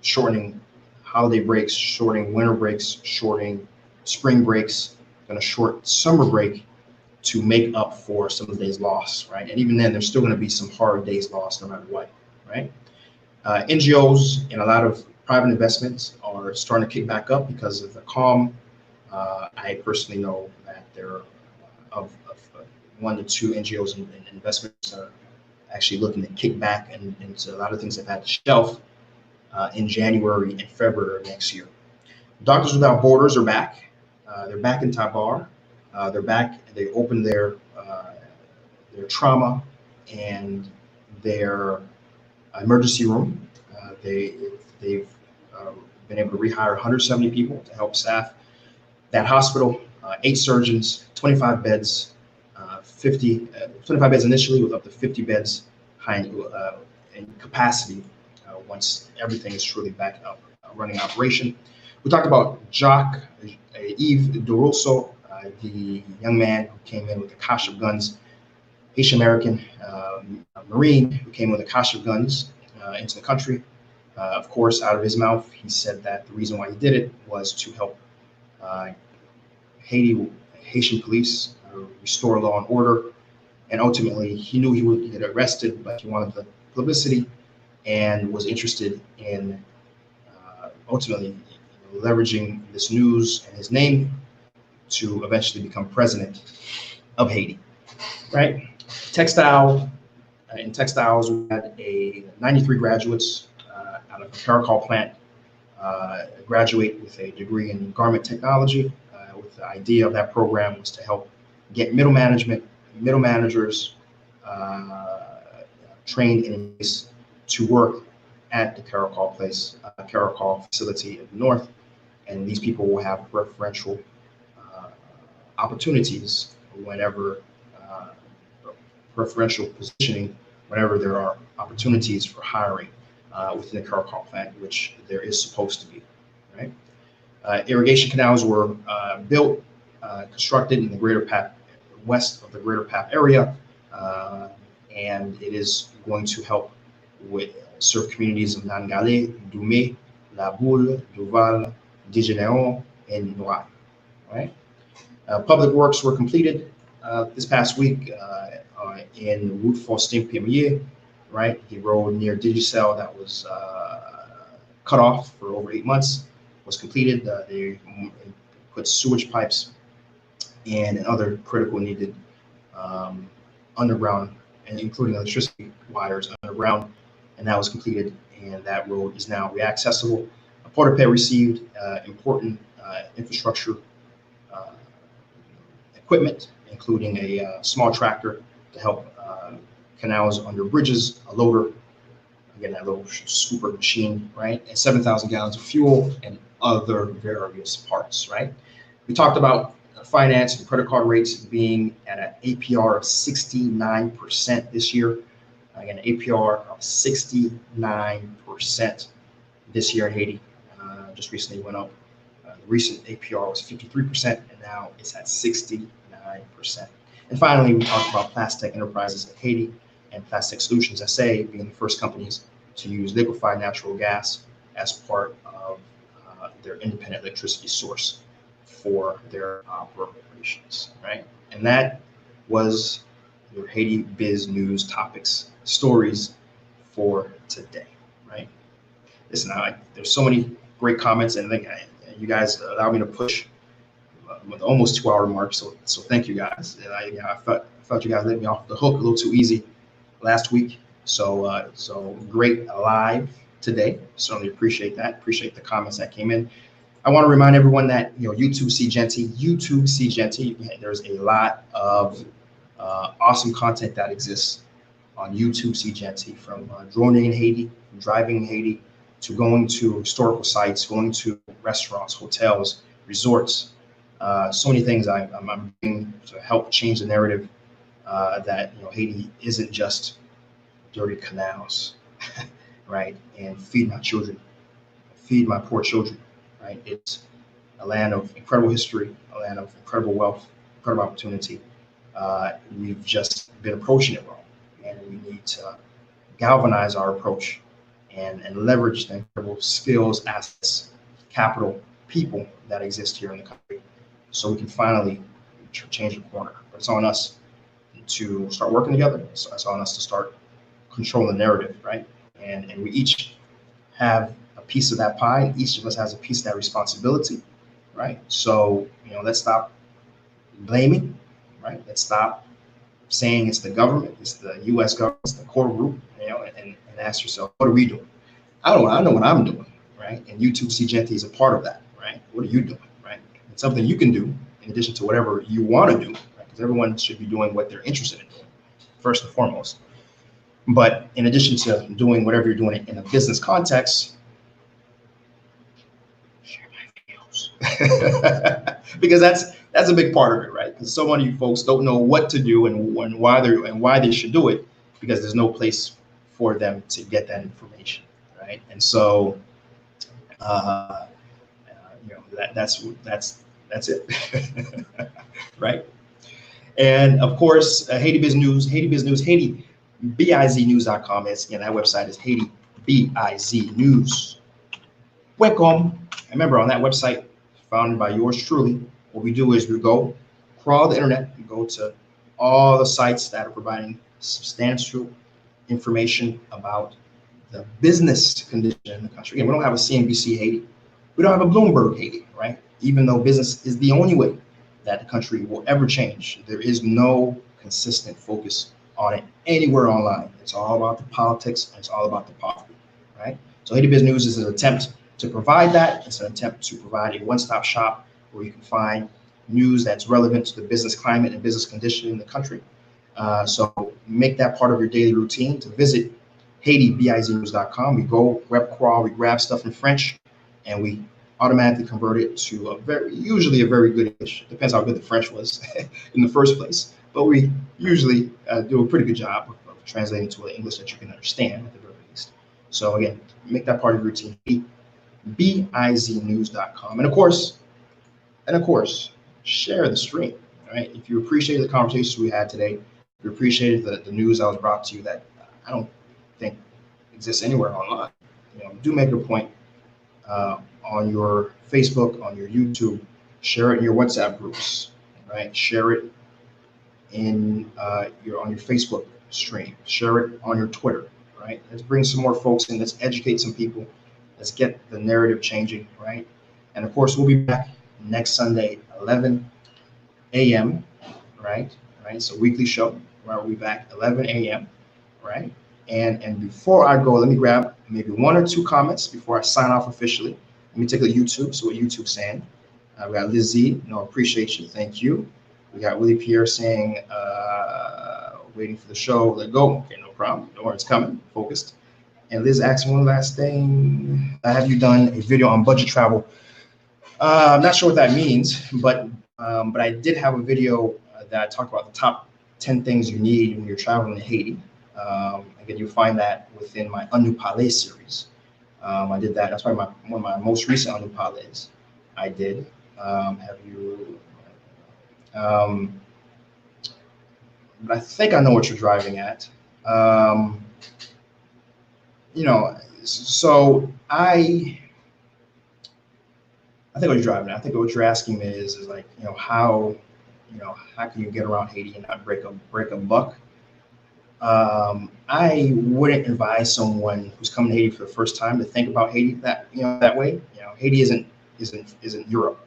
shortening holiday breaks, shortening winter breaks, shortening spring breaks, going to short summer break to make up for some of the days lost, right? And even then, there's still going to be some hard days lost no matter what, right? NGOs and a lot of private investments are starting to kick back up because of the calm. I personally know that there are of 1 to 2 NGOs and investments are actually looking to kick back into a lot of things they've had to shelf in January and February of next year. Doctors Without Borders are back. They're back in Tabar. They're back. They opened their trauma and their emergency room. They've been able to rehire 170 people to help staff that hospital. 8 surgeons, 25 beds, 25 beds initially, with up to 50 beds high in capacity once everything is truly back up, running operation. We talked about Yves DeRosso, the young man who came in with a cache of guns, Haitian American Marine who came with a cache of guns into the country. Of course, out of his mouth, he said that the reason why he did it was to help Haitian police restore law and order. And ultimately, he knew he would get arrested, but he wanted the publicity and was interested in ultimately leveraging this news and his name to eventually become president of Haiti, right? In textiles, we had 93 graduates out of a Caracol plant graduate with a degree in garment technology. With the idea of that program was to help get middle managers trained in place to work at the Caracol facility in the north, and these people will have preferential opportunities whenever preferential positioning whenever there are opportunities for hiring within the Caracol plant, which there is supposed to be, right? Irrigation canals were built, constructed in the west of the Greater Pap area, and it is going to help serve communities of Nangale, Dume, La Boule, Duval, Digeneon, and Noir. Right? Public works were completed this past week in Route Faustin Premier. Right? The road near Digicel that was cut off for over 8 months was completed. They put sewage pipes and other critical needed underground, and including electricity wires underground, and that was completed, and that road is now reaccessible. Port-au-Paix received important infrastructure equipment, including a small tractor to help canals under bridges, a loader, again, that little super machine, right? And 7,000 gallons of fuel and other various parts, right? We talked about finance and credit card rates being at an APR of 69% this year. Again, APR of 69% this year in Haiti. Just recently went up. The recent APR was 53%, and now it's at 69%. And finally, we talked about Plastic Enterprises of Haiti and Plastic Solutions SA being the first companies to use liquefied natural gas as part of their independent electricity source for their operations, right? And that was your Haiti Biz News topics, stories for today, right? Listen, there's so many great comments, and you guys allow me to push with almost 2 hour mark. So thank you guys. And I felt you guys let me off the hook a little too easy last week. So great live today. Certainly appreciate that. Appreciate the comments that came in. I want to remind everyone that YouTube Seejeanty. There's a lot of awesome content that exists on YouTube Seejeanty, from droning in Haiti, from driving in Haiti, to going to historical sites, going to restaurants, hotels, resorts. So many things I'm doing to help change the narrative that Haiti isn't just dirty canals, right? And feed my children, feed my poor children, right? It's a land of incredible history, a land of incredible wealth, incredible opportunity. We've just been approaching it wrong, and we need to galvanize our approach and leverage the incredible skills, assets, capital, people that exist here in the country, so we can finally change the corner. But it's on us to start working together. It's on us to start controlling the narrative, right? And we each have a piece of that pie. Each of us has a piece of that responsibility, right? So let's stop blaming, right? Let's stop saying it's the government, it's the U.S. government, it's the core group, and ask yourself, what are we doing? I know what I'm doing, right? And YouTube Seejeanty is a part of that, right? What are you doing, right? It's something you can do in addition to whatever you want to do, right? Because everyone should be doing what they're interested in doing, first and foremost. But in addition to doing whatever you're doing in a business context, share my videos. Because that's a big part of it, right? Because so many folks don't know what to do and why they should do it, because there's no place for them to get that information, right? And so that's it. Right? And of course, Haiti Biz News, Haiti biznews.com. Again, that website is Haiti Biz News. Welcome. Remember, on that website, founded by yours truly, what we do is we go crawl the internet, we go to all the sites that are providing substantial information about the business condition in the country. Again, we don't have a CNBC Haiti. We don't have a Bloomberg Haiti, right? Even though business is the only way that the country will ever change, there is no consistent focus on it anywhere online. It's all about the politics, and it's all about the poverty, right? So Haiti Biz News is an attempt to provide that. It's an attempt to provide a one-stop shop where you can find news that's relevant to the business climate and business condition in the country. So make that part of your daily routine to visit HaitiBizNews.com. We go web crawl, we grab stuff in French, and we automatically convert it to usually a very good English. Depends how good the French was in the first place. But we usually do a pretty good job of translating to an English that you can understand at the very least. So again, make that part of your routine. BIZnews.com. And of course, share the stream. Right? If you appreciated the conversations we had today, if you appreciated the news that was brought to you that I don't think exists anywhere online, do make it a point on your Facebook, on your YouTube, share it in your WhatsApp groups, right? Share it in on your Facebook stream, share it on your Twitter, right? Let's bring some more folks in. Let's educate some people. Let's get the narrative changing, right? And of course, we'll be back next Sunday, 11 a.m. Right? Right. It's a weekly show. Right? We'll be back 11 a.m. Right? And before I go, let me grab maybe one or two comments before I sign off officially. Let me take a YouTube. So what YouTube's saying. We got Lizzie. No, appreciate you. Thank you. We got Willie Pierre saying, waiting for the show. Let go. Okay, no problem. Don't worry, it's coming. Focused. And Liz asked one last thing. Have you done a video on budget travel? I'm not sure what that means, but I did have a video that I talked about the top 10 things you need when you're traveling to Haiti. Again, you'll find that within my Un Nous Parler series. I did that. That's probably one of my most recent Un Nous Parlers I did. Have you? But I think I know what you're driving at. So I think what you're driving at. I think what you're asking me is like, how can you get around Haiti and not break a buck? I wouldn't advise someone who's coming to Haiti for the first time to think about Haiti that way. Haiti isn't Europe,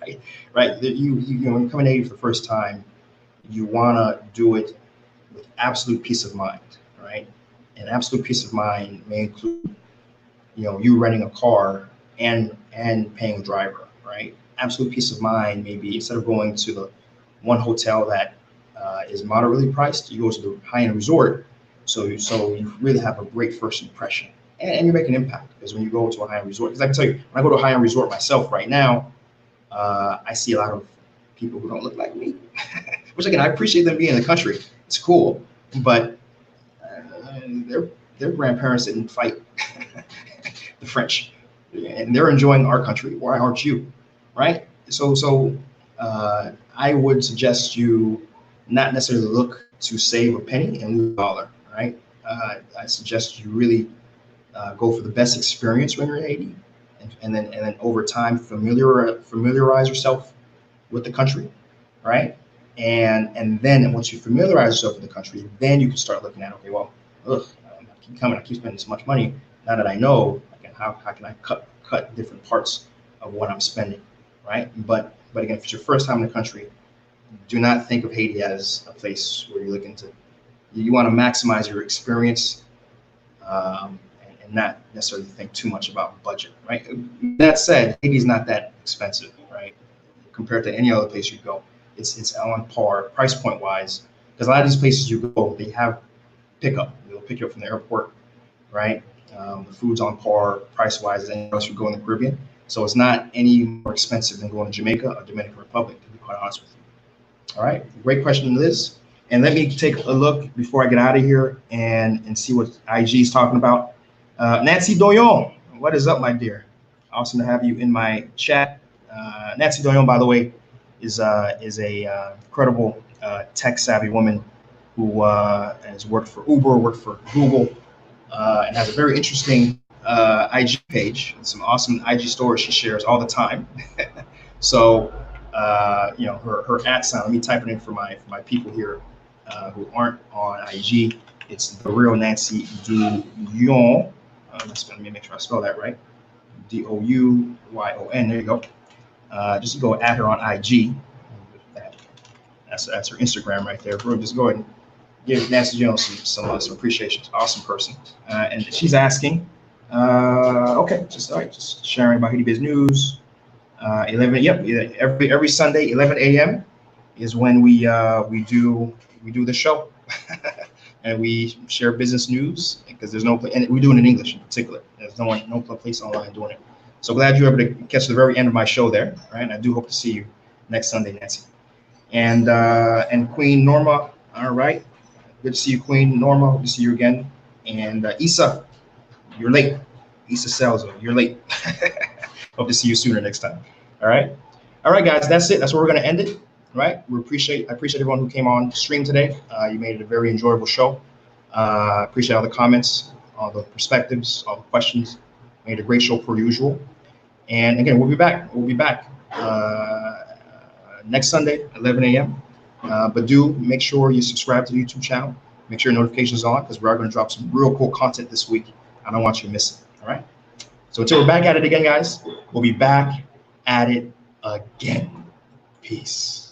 right? Right. When you come to Haiti for the first time, you want to do it with absolute peace of mind, right? And absolute peace of mind may include, you renting a car and paying a driver, right? Absolute peace of mind, maybe instead of going to the one hotel that is moderately priced, you go to the high-end resort, so you really have a great first impression, and you make an impact. Because when you go to a high-end resort, because I can tell you, when I go to a high-end resort myself right now, I see a lot of people who don't look like me, which again, I appreciate them being in the country. It's cool, but their grandparents didn't fight the French, and they're enjoying our country. Why aren't you, right? So I would suggest you not necessarily look to save a penny and lose a dollar, right? I suggest you really go for the best experience when you're in Haiti, and then over time familiarize yourself with the country, right? And then once you familiarize yourself with the country, then you can start looking at, okay, well, I keep coming, I keep spending this much money. Now that I know, how can I cut different parts of what I'm spending, right? But again, if it's your first time in the country, do not think of Haiti as a place where you're looking to. You want to maximize your experience, and not necessarily think too much about budget, right? That said, Haiti is not that expensive, right? Compared to any other place you go, it's on par price point wise. Because a lot of these places you go, they have pickup. They'll pick you up from the airport, right? The food's on par price wise as anywhere else you go in the Caribbean. So it's not any more expensive than going to Jamaica or Dominican Republic, to be quite honest with you. All right, great question, Liz. And let me take a look before I get out of here and see what IG is talking about. Nancy Doyon, what is up, my dear? Awesome to have you in my chat. Nancy Doyon, by the way, is a credible tech-savvy woman who has worked for Uber, worked for Google, and has a very interesting IG page and some awesome IG stories she shares all the time. So, her @ sign, let me type it in for my people here who aren't on IG. It's the real Nancy Doyon. Let me make sure I spell that right. Douyon. There you go. Just go at her on IG. That's her Instagram right there. Bro, just go ahead and give Nancy Jones some appreciation. Awesome person. And she's asking, okay, just sharing about Haiti Biz News. 11. Yep. Every Sunday, 11 a.m. is when we do the show, and we share business news because there's no place, and we do it in English in particular. There's no place online doing it. So glad you're able to catch the very end of my show there, right? And I do hope to see you next Sunday, Nancy. And Queen Norma, all right. Good to see you, Queen Norma. Good to see you again. And Issa, you're late. Issa Salzo, you're late. Hope to see you sooner next time. All right, guys. That's it. That's where we're gonna end it. Right. I appreciate everyone who came on stream today. You made it a very enjoyable show. Appreciate all the comments, all the perspectives, all the questions. Made a great show per usual. And again, we'll be back. We'll be back next Sunday, 11 a.m. But do make sure you subscribe to the YouTube channel. Make sure your notifications are on, because we are going to drop some real cool content this week. I don't want you to miss it. All right. So until we're back at it again, guys, we'll be back at it again. Peace.